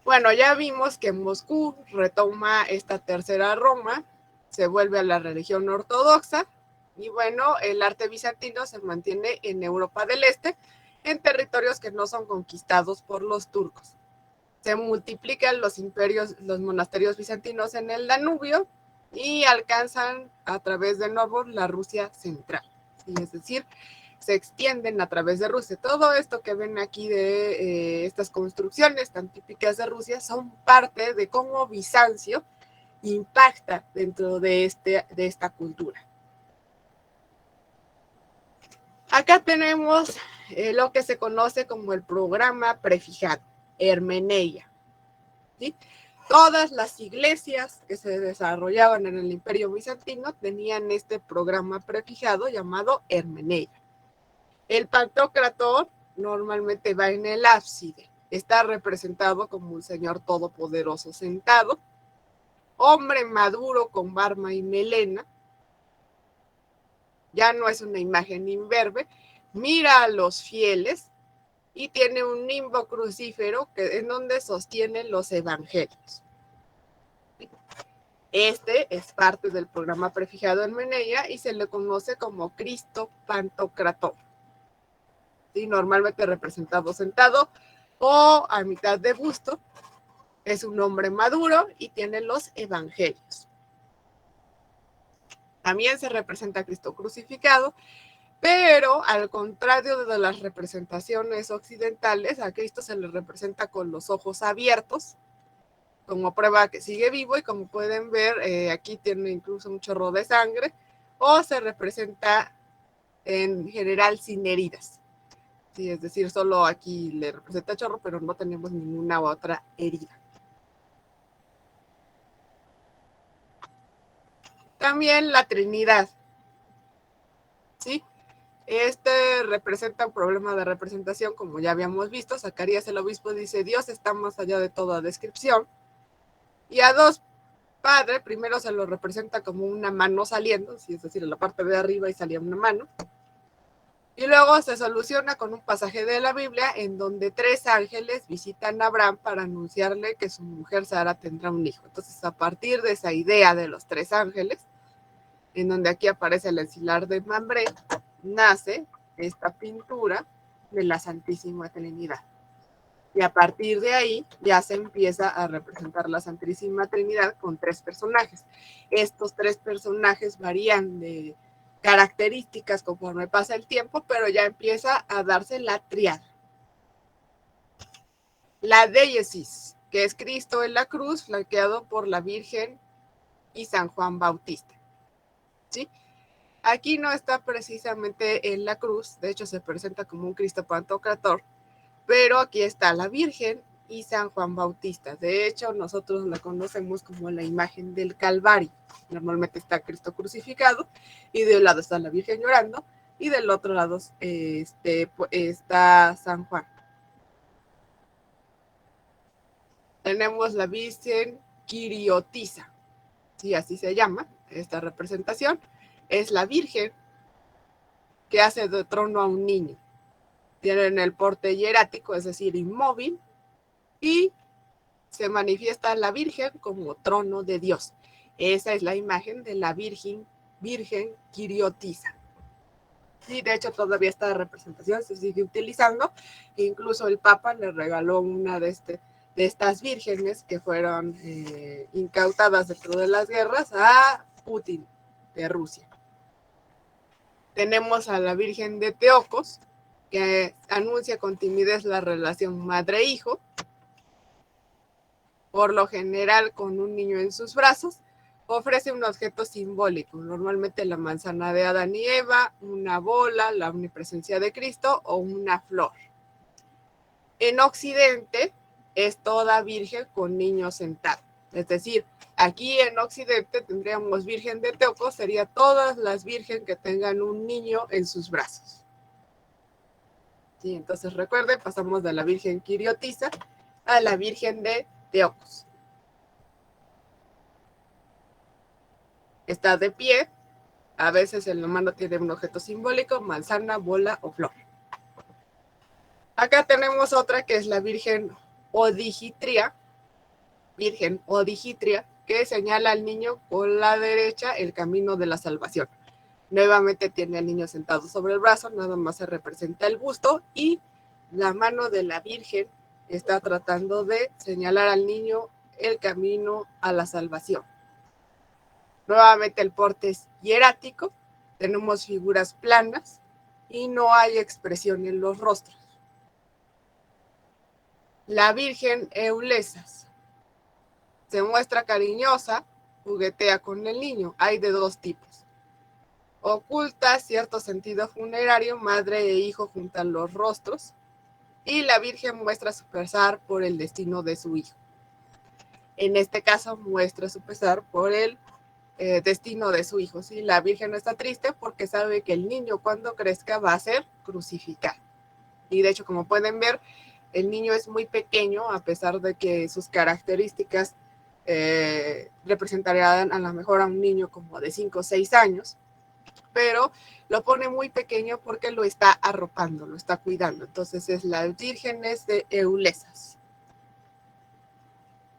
Bueno, ya vimos que Moscú retoma esta tercera Roma, se vuelve a la religión ortodoxa, y bueno, el arte bizantino se mantiene en Europa del Este, en territorios que no son conquistados por los turcos. Se multiplican los imperios, los monasterios bizantinos en el Danubio, y alcanzan a través de nuevo la Rusia central, ¿sí? Es decir, se extienden a través de Rusia. Todo esto que ven aquí de estas construcciones tan típicas de Rusia son parte de cómo Bizancio impacta dentro de esta cultura. Acá tenemos lo que se conoce como el programa prefijado, Hermeneia. ¿Sí? Todas las iglesias que se desarrollaban en el Imperio Bizantino tenían este programa prefijado llamado Hermeneia. El Pantocrator normalmente va en el ábside. Está representado como un señor todopoderoso sentado, hombre maduro con barba y melena. Ya no es una imagen imberbe. Mira a los fieles y tiene un nimbo crucífero en donde sostiene los evangelios. Este es parte del programa prefijado en Hermeneia y se le conoce como Cristo Pantocrator. ¿Sí? Normalmente representado sentado o a mitad de busto. Es un hombre maduro y tiene los evangelios. También se representa a Cristo crucificado, pero al contrario de las representaciones occidentales, a Cristo se le representa con los ojos abiertos, como prueba que sigue vivo, y como pueden ver, aquí tiene incluso un chorro de sangre, o se representa en general sin heridas. Sí, es decir, solo aquí le representa chorro, pero no tenemos ninguna otra herida. También la Trinidad, ¿sí? Este representa un problema de representación, como ya habíamos visto. Zacarías el obispo dice, Dios está más allá de toda descripción. Y a Dios Padre, primero se lo representa como una mano saliendo, ¿sí? Es decir, en la parte de arriba y salía una mano. Y luego se soluciona con un pasaje de la Biblia en donde 3 ángeles visitan a Abraham para anunciarle que su mujer Sara tendrá un hijo. Entonces, a partir de esa idea de los 3 ángeles, en donde aquí aparece el encilar de Mambré, nace esta pintura de la Santísima Trinidad. Y a partir de ahí ya se empieza a representar la Santísima Trinidad con 3 personajes. Estos 3 personajes varían de características conforme pasa el tiempo, pero ya empieza a darse la triada. La Deiesis, que es Cristo en la cruz, flanqueado por la Virgen y San Juan Bautista. ¿Sí? Aquí no está precisamente en la cruz, de hecho se presenta como un Cristo Pantocrator, pero aquí está la Virgen y San Juan Bautista. De hecho, nosotros la conocemos como la imagen del Calvario. Normalmente está Cristo crucificado y de un lado está la Virgen llorando y del otro lado está San Juan. Tenemos la Virgen Quiriotisa, sí, así se llama esta representación. Es la Virgen que hace de trono a un niño. Tienen el porte hierático, es decir, inmóvil, y se manifiesta la Virgen como trono de Dios. Esa es la imagen de la Virgen Quiriotisa. Y de hecho todavía esta representación se sigue utilizando. Incluso el Papa le regaló una de estas vírgenes que fueron incautadas dentro de las guerras a Putin de Rusia. Tenemos a la Virgen de Teocos, que anuncia con timidez la relación madre-hijo, por lo general con un niño en sus brazos. Ofrece un objeto simbólico, normalmente la manzana de Adán y Eva, una bola, la omnipresencia de Cristo o una flor. En Occidente es toda virgen con niño sentado. Es decir, aquí en Occidente tendríamos Virgen de Teocos, sería todas las virgen que tengan un niño en sus brazos. Sí, entonces recuerden, pasamos de la Virgen Quiriotisa a la Virgen de Teocos. Está de pie, a veces en la mano tiene un objeto simbólico, manzana, bola o flor. Acá tenemos otra que es la Virgen Odigitria, que señala al niño con la derecha el camino de la salvación. Nuevamente tiene al niño sentado sobre el brazo, nada más se representa el busto y la mano de la Virgen está tratando de señalar al niño el camino a la salvación. Nuevamente el porte es hierático, tenemos figuras planas y no hay expresión en los rostros. La Virgen Eulesas se muestra cariñosa juguetea con el niño. Hay de dos tipos. Oculta cierto sentido funerario, madre e hijo juntan los rostros y la Virgen muestra su pesar por el destino de su hijo. En este caso muestra su pesar por el destino de su hijo. ¿Sí? La Virgen no está triste porque sabe que el niño cuando crezca va a ser crucificado. Y de hecho, como pueden ver, el niño es muy pequeño a pesar de que sus características representarían a lo mejor a un niño como de 5 o 6 años, pero lo pone muy pequeño porque lo está arropando, lo está cuidando. Entonces es las vírgenes de Eulesas.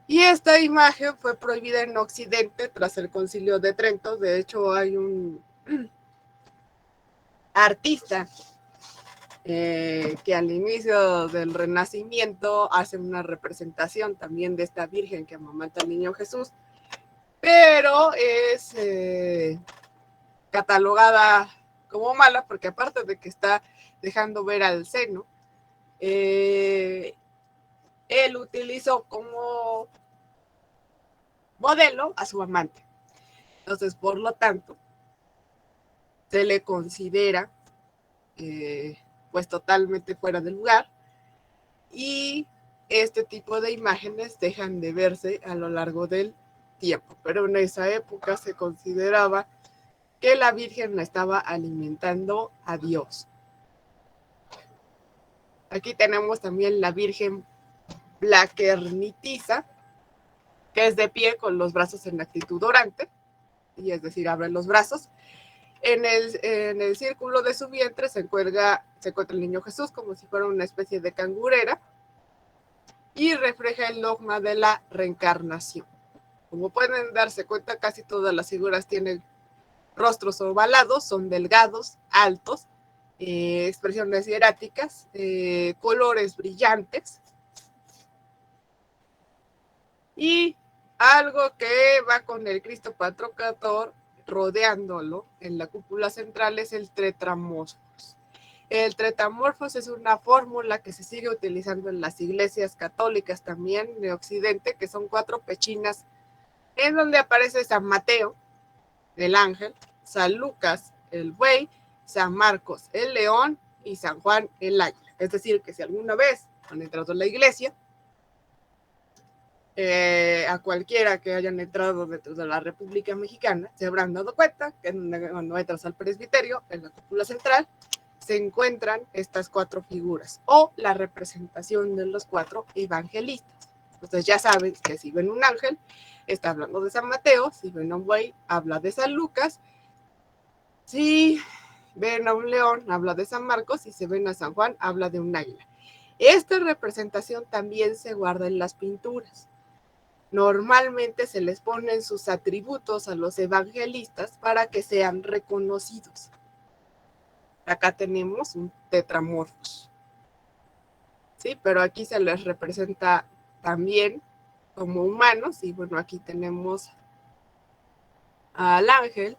Y esta imagen fue prohibida en Occidente tras el Concilio de Trento. De hecho, hay un artista que al inicio del Renacimiento hace una representación también de esta Virgen que amamanta al niño Jesús, pero es catalogada como mala porque aparte de que está dejando ver al seno, él utilizó como modelo a su amante. Entonces, por lo tanto, se le considera pues totalmente fuera de lugar y este tipo de imágenes dejan de verse a lo largo del tiempo. Pero en esa época se consideraba que la Virgen la estaba alimentando a Dios. Aquí tenemos también la Virgen Blaquernitiza, que es de pie con los brazos en actitud orante, y es decir, abre los brazos. En el círculo de su vientre se encuentra el niño Jesús como si fuera una especie de cangurera y refleja el dogma de la reencarnación. Como pueden darse cuenta, casi todas las figuras tienen rostros ovalados, son delgados, altos, expresiones hieráticas, colores brillantes. Y algo que va con el Cristo Pantocrátor rodeándolo en la cúpula central es el tetramorfos. El tetramorfos es una fórmula que se sigue utilizando en las iglesias católicas también de Occidente, que son 4 pechinas en donde aparece San Mateo, el ángel, San Lucas, el buey, San Marcos, el león y San Juan, el águila. Es decir, que si alguna vez han entrado a la iglesia, a cualquiera que hayan entrado dentro de la República Mexicana, se habrán dado cuenta que cuando entras al presbiterio, en la cúpula central, se encuentran estas 4 figuras o la representación de los 4 evangelistas. Entonces ya saben que si ven un ángel, está hablando de San Mateo, si ven a un buey, habla de San Lucas, si ven a un león, habla de San Marcos, y si ven a San Juan, habla de un águila. Esta representación también se guarda en las pinturas. Normalmente se les ponen sus atributos a los evangelistas para que sean reconocidos. Acá tenemos un tetramorfos, ¿sí? Pero aquí se les representa también como humanos, y bueno, aquí tenemos al ángel,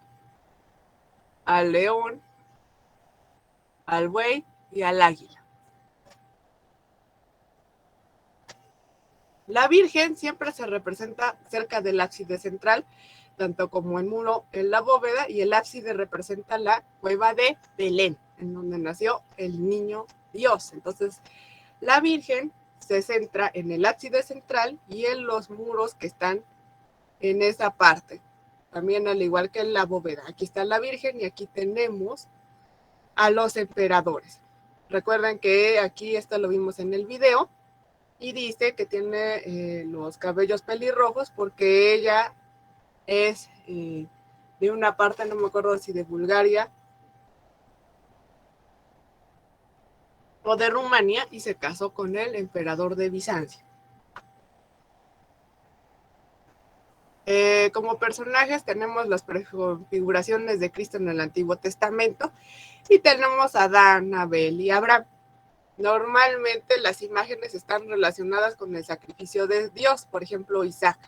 al león, al buey y al águila. La Virgen siempre se representa cerca del ábside central, tanto como en muro en la bóveda, y el ábside representa la cueva de Belén, en donde nació el niño Dios. Entonces, la Virgen se centra en el ábside central y en los muros que están en esa parte. También al igual que en la bóveda. Aquí está la Virgen y aquí tenemos a los emperadores. Recuerden que aquí esto lo vimos en el video. Y dice que tiene los cabellos pelirrojos porque ella es de una parte, no me acuerdo si de Bulgaria o de Rumanía, y se casó con el emperador de Bizancio. Como personajes tenemos las prefiguraciones de Cristo en el Antiguo Testamento y tenemos a Adán, Abel y Abraham. Normalmente las imágenes están relacionadas con el sacrificio de Dios, por ejemplo, Isaac.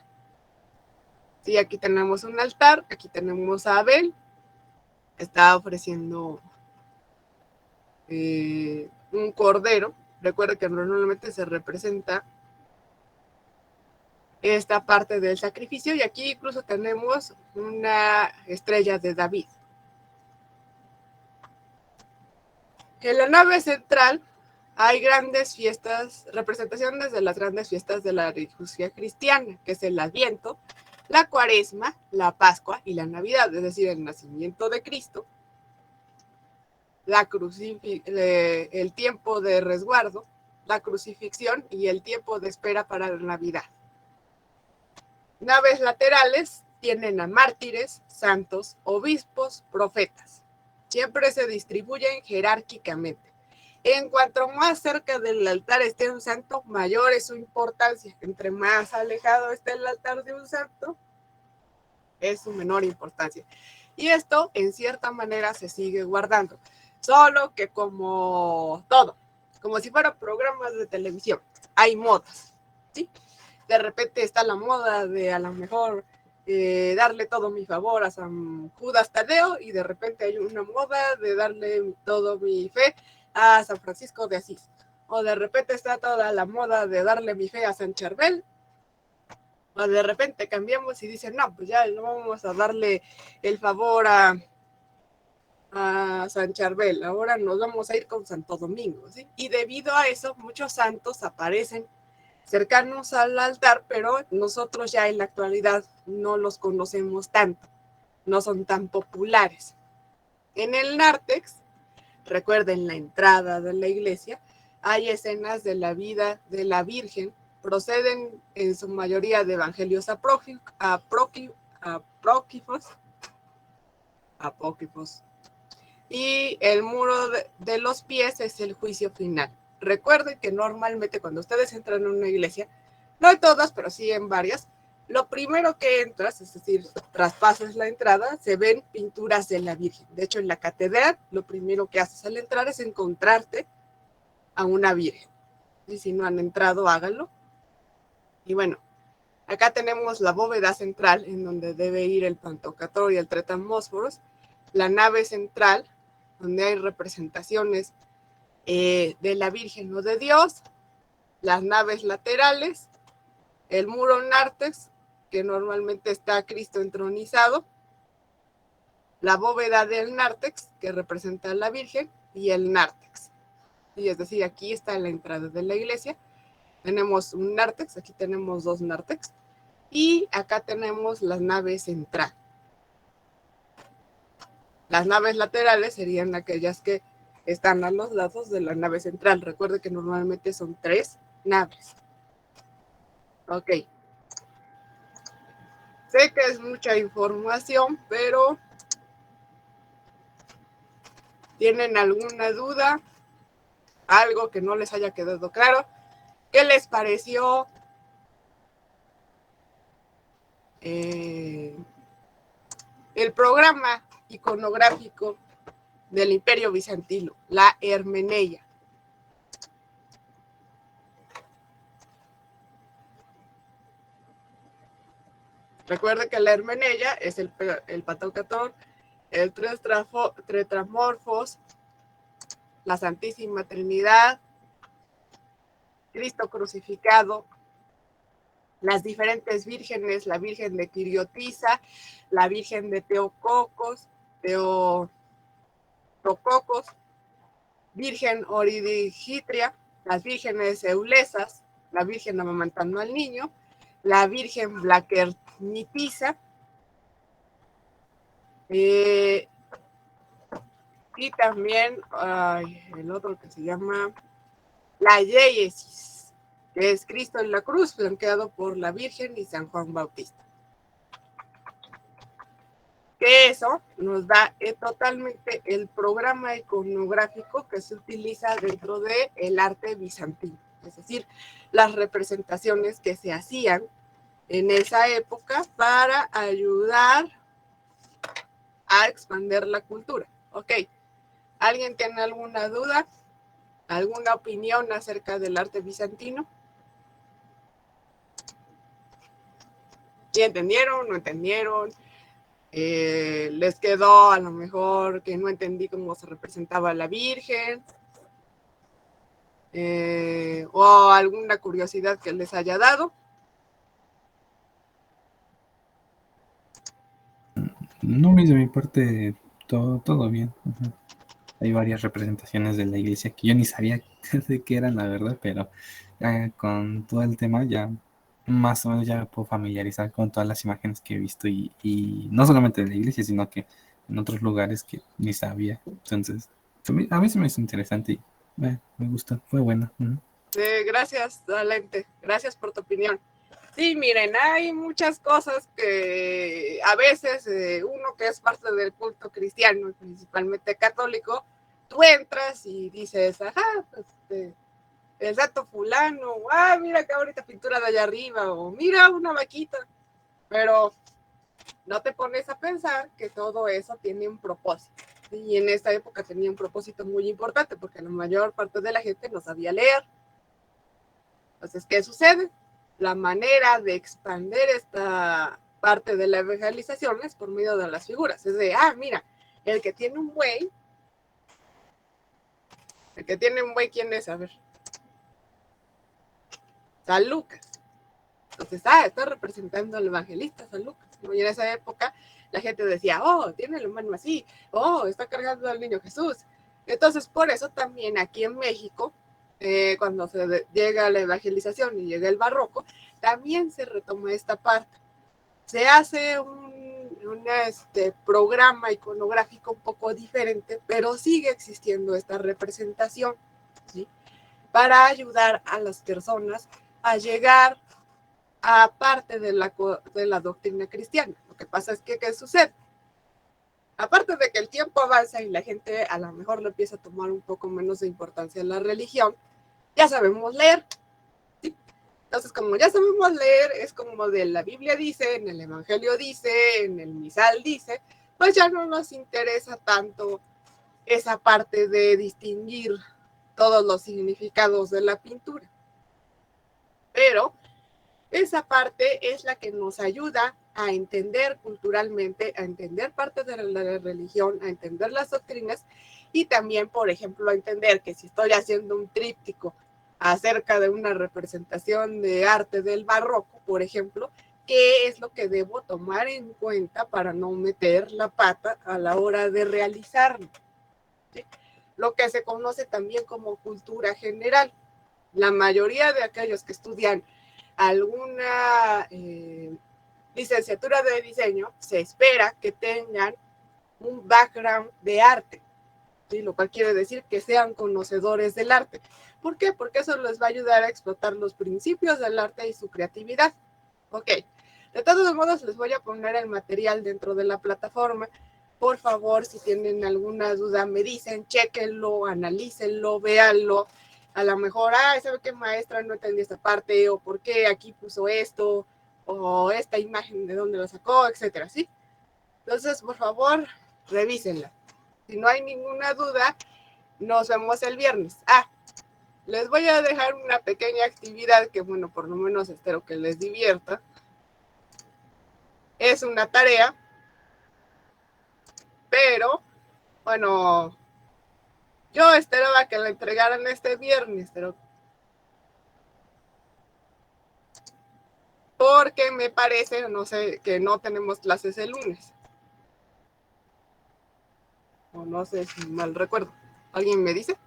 Sí, aquí tenemos un altar, aquí tenemos a Abel, que está ofreciendo un cordero. Recuerda que normalmente se representa esta parte del sacrificio, y aquí incluso tenemos una estrella de David. En la nave central hay grandes fiestas, representaciones de las grandes fiestas de la liturgia cristiana, que es el Adviento, la Cuaresma, la Pascua y la Navidad, es decir, el nacimiento de Cristo, el tiempo de resguardo, la crucifixión y el tiempo de espera para la Navidad. Naves laterales tienen a mártires, santos, obispos, profetas. Siempre se distribuyen jerárquicamente. En cuanto más cerca del altar esté un santo, mayor es su importancia. Entre más alejado esté el altar de un santo, es su menor importancia. Y esto, en cierta manera, se sigue guardando. Solo que como todo, como si fueran programas de televisión, hay modas, ¿sí? De repente está la moda de a lo mejor darle todo mi favor a San Judas Tadeo, y de repente hay una moda de darle todo mi fe a San Francisco de Asís. O de repente está toda la moda de darle mi fe a San Charbel. O de repente cambiamos y dicen, no, pues ya no vamos a darle el favor a San Charbel, ahora nos vamos a ir con Santo Domingo, ¿sí? Y debido a eso, muchos santos aparecen cercanos al altar, pero nosotros ya en la actualidad no los conocemos tanto, no son tan populares. En el nártex, recuerden la entrada de la iglesia, hay escenas de la vida de la Virgen, proceden en su mayoría de evangelios apócrifos, y el muro de los pies es el juicio final. Recuerden que normalmente cuando ustedes entran en una iglesia, no en todas, pero sí en varias, lo primero que entras, es decir, traspasas la entrada, se ven pinturas de la Virgen. De hecho, en la catedral, lo primero que haces al entrar es encontrarte a una Virgen. Y si no han entrado, háganlo. Y bueno, acá tenemos la bóveda central, en donde debe ir el Pantocrator y el Tretamósforos, la nave central, donde hay representaciones de la Virgen o de Dios, las naves laterales, el muro nártex, que normalmente está Cristo entronizado, la bóveda del nártex, que representa a la Virgen, y el nártex. Y es decir, aquí está la entrada de la iglesia. Tenemos un nártex, aquí tenemos dos nártex, y acá tenemos las naves central. Las naves laterales serían aquellas que están a los lados de la nave central. Recuerde que normalmente son 3 naves. Ok. Sé que es mucha información, pero ¿tienen alguna duda? ¿Algo que no les haya quedado claro? ¿Qué les pareció el programa iconográfico del Imperio Bizantino, la Hermeneia? Recuerde que la Hermeneia es el Pantocrator, el Tetramorfos, la Santísima Trinidad, Cristo crucificado, las diferentes vírgenes, la Virgen de Quiriotisa, la Virgen de Teotocos, Virgen Oridigitria, las vírgenes eulesas, la Virgen amamantando al niño, la Virgen Blaquernitiza, y también el otro que se llama la Yeesis, que es Cristo en la cruz, flanqueado por la Virgen y San Juan Bautista. Que eso nos da totalmente el programa iconográfico que se utiliza dentro del arte bizantino, es decir, las representaciones que se hacían en esa época para ayudar a expandir la cultura. Ok, ¿alguien tiene alguna duda? ¿Alguna opinión acerca del arte bizantino? ¿Sí entendieron? ¿No entendieron? Les quedó a lo mejor que no entendí cómo se representaba a la Virgen, o alguna curiosidad que les haya dado. No, Luis, de mi parte, todo bien. Ajá. Hay varias representaciones de la iglesia que yo ni sabía de qué eran, la verdad, pero con todo el tema ya más o menos ya me puedo familiarizar con todas las imágenes que he visto y no solamente de la iglesia, sino que en otros lugares que ni sabía. Entonces, a mí se me hizo interesante y me gustó, fue buena. Gracias, Dalente. Gracias por tu opinión. Sí, miren, hay muchas cosas que a veces uno que es parte del culto cristiano, principalmente católico, tú entras y dices, ajá, pues el santo fulano, mira qué bonita pintura de allá arriba, o mira una vaquita, pero no te pones a pensar que todo eso tiene un propósito. Y en esta época tenía un propósito muy importante porque la mayor parte de la gente no sabía leer. Entonces, ¿qué sucede? La manera de expandir esta parte de la evangelización es por medio de las figuras. Es de, mira, el que tiene un buey, ¿quién es? A ver. San Lucas. Entonces, está representando al evangelista San Lucas. Y en esa época la gente decía, tiene la mano así, está cargando al niño Jesús. Entonces, por eso también aquí en México, cuando se llega a la evangelización y llega el barroco, también se retoma esta parte. Se hace un programa iconográfico un poco diferente, pero sigue existiendo esta representación, ¿sí? Para ayudar a las personas a llegar a parte de la doctrina cristiana. Lo que pasa es que, ¿qué sucede? Aparte de que el tiempo avanza y la gente a lo mejor le empieza a tomar un poco menos de importancia en la religión, ya sabemos leer. ¿Sí? Entonces, como ya sabemos leer, es como de la Biblia dice, en el Evangelio dice, en el misal dice, pues ya no nos interesa tanto esa parte de distinguir todos los significados de la pintura. Pero esa parte es la que nos ayuda a entender culturalmente, a entender parte de la religión, a entender las doctrinas y también, por ejemplo, a entender que si estoy haciendo un tríptico acerca de una representación de arte del barroco, por ejemplo, ¿qué es lo que debo tomar en cuenta para no meter la pata a la hora de realizarlo? ¿Sí? Lo que se conoce también como cultura general. La mayoría de aquellos que estudian alguna licenciatura de diseño, se espera que tengan un background de arte, ¿sí? Lo cual quiere decir que sean conocedores del arte. ¿Por qué? Porque eso les va a ayudar a explotar los principios del arte y su creatividad. Ok, de todos modos les voy a poner el material dentro de la plataforma. Por favor, si tienen alguna duda, me dicen, chéquenlo, analícenlo, véanlo. A lo mejor, ¿sabe qué, maestra? No entendí esta parte, o por qué aquí puso esto, o esta imagen de dónde la sacó, etcétera, ¿sí? Entonces, por favor, revísenla. Si no hay ninguna duda, nos vemos el viernes. Les voy a dejar una pequeña actividad que, bueno, por lo menos espero que les divierta. Es una tarea, pero, bueno, yo esperaba que la entregaran este viernes, pero porque me parece, no sé, que no tenemos clases el lunes. O no sé si mal recuerdo. ¿Alguien me dice?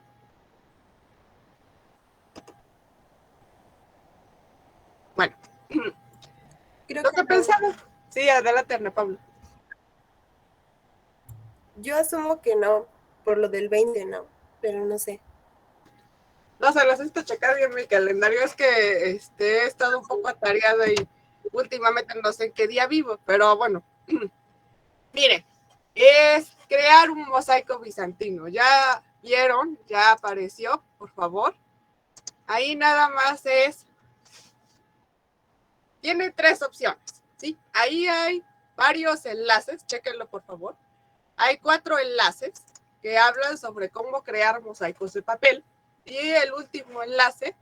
Bueno, Creo lo que no. pensaba. Sí, adelante, Ana Pablo. Yo asumo que no, por lo del 20 no, pero no sé. No sé, necesito checar bien mi calendario. Es que he estado un poco atareada y últimamente no sé en qué día vivo, pero bueno. Miren, es crear un mosaico bizantino. ¿Ya vieron? ¿Ya apareció? Por favor. Ahí nada más tiene 3 opciones, ¿sí? Ahí hay varios enlaces, chéquenlo por favor. Hay 4 enlaces que hablan sobre cómo crear mosaicos de papel y el último enlace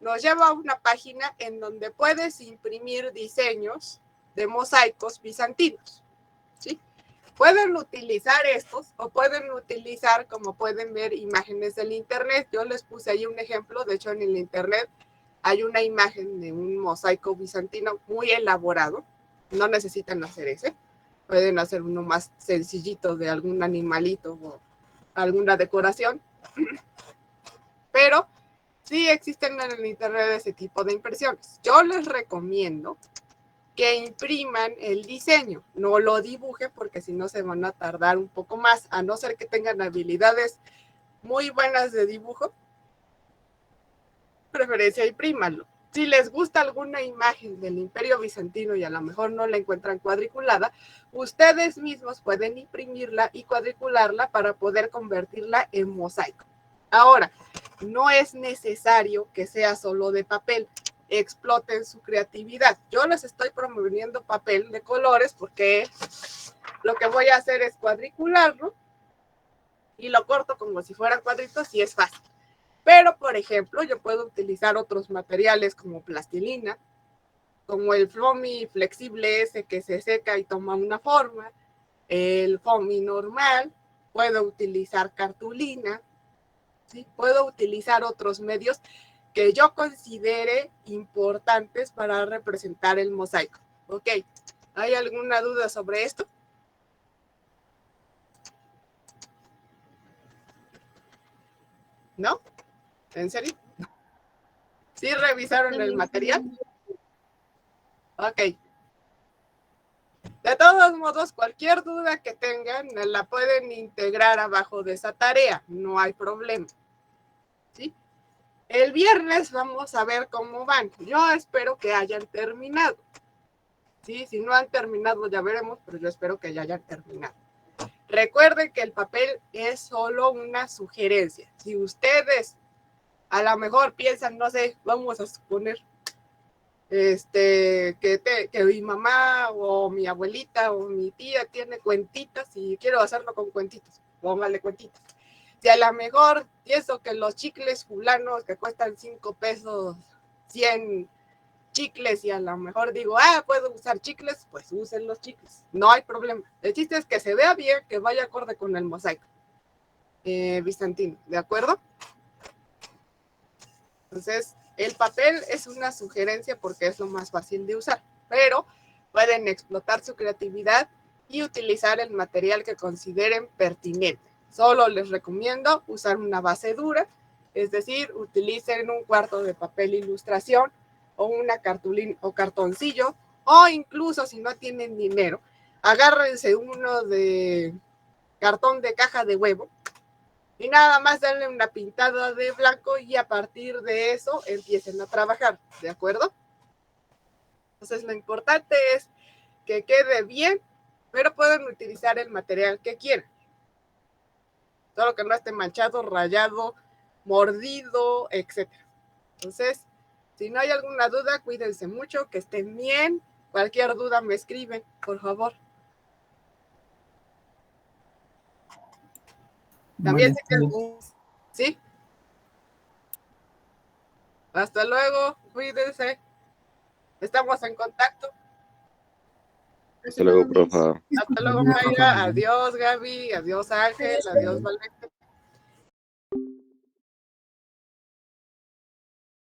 nos lleva a una página en donde puedes imprimir diseños de mosaicos bizantinos, ¿sí? Pueden utilizar estos o pueden utilizar, como pueden ver, imágenes del internet. Yo les puse ahí un ejemplo, de hecho en el internet hay una imagen de un mosaico bizantino muy elaborado, no necesitan hacer ese. pueden hacer uno más sencillito de algún animalito o alguna decoración, pero sí existen en el internet ese tipo de impresiones. Yo les recomiendo que impriman el diseño, no lo dibujen porque si no se van a tardar un poco más, a no ser que tengan habilidades muy buenas de dibujo, preferencia imprímanlo. Si les gusta alguna imagen del Imperio Bizantino y a lo mejor no la encuentran cuadriculada, ustedes mismos pueden imprimirla y cuadricularla para poder convertirla en mosaico. Ahora, no es necesario que sea solo de papel. Exploten su creatividad. Yo les estoy promoviendo papel de colores porque lo que voy a hacer es cuadricularlo y lo corto como si fueran cuadritos y es fácil. Pero, por ejemplo, yo puedo utilizar otros materiales como plastilina, como el foamy flexible ese que se seca y toma una forma, el foamy normal, puedo utilizar cartulina, ¿sí? Puedo utilizar otros medios que yo considere importantes para representar el mosaico. Ok, ¿hay alguna duda sobre esto? ¿No? ¿En serio? ¿Sí revisaron el material? Ok. De todos modos, cualquier duda que tengan, la pueden integrar abajo de esa tarea. No hay problema. ¿Sí? El viernes vamos a ver cómo van. Yo espero que hayan terminado. ¿Sí? Si no han terminado, ya veremos, pero yo espero que ya hayan terminado. Recuerden que el papel es solo una sugerencia. Si ustedes a lo mejor piensan, no sé, vamos a suponer que mi mamá o mi abuelita o mi tía tiene cuentitas y quiero hacerlo con cuentitos, póngale cuentitas. Si a lo mejor pienso que los chicles fulanos que cuestan 5 pesos, 100 chicles y a lo mejor digo, puedo usar chicles, pues usen los chicles, no hay problema. El chiste es que se vea bien, que vaya acorde con el mosaico bizantino, ¿de acuerdo? Entonces, el papel es una sugerencia porque es lo más fácil de usar, pero pueden explotar su creatividad y utilizar el material que consideren pertinente. Solo les recomiendo usar una base dura, es decir, utilicen un cuarto de papel ilustración o una cartulina o cartoncillo, o incluso si no tienen dinero, agárrense uno de cartón de caja de huevo y nada más darle una pintada de blanco y a partir de eso empiecen a trabajar, ¿de acuerdo? Entonces lo importante es que quede bien, pero pueden utilizar el material que quieran. Solo que no esté manchado, rayado, mordido, etc. Entonces, si no hay alguna duda, cuídense mucho, que estén bien. Cualquier duda me escriben, por favor. También sé que... ¿Sí? Hasta luego, cuídense. Estamos en contacto. Hasta luego, profa. Hasta luego, Mayra. Adiós, Gaby. Adiós, Ángel. Adiós, Valeria.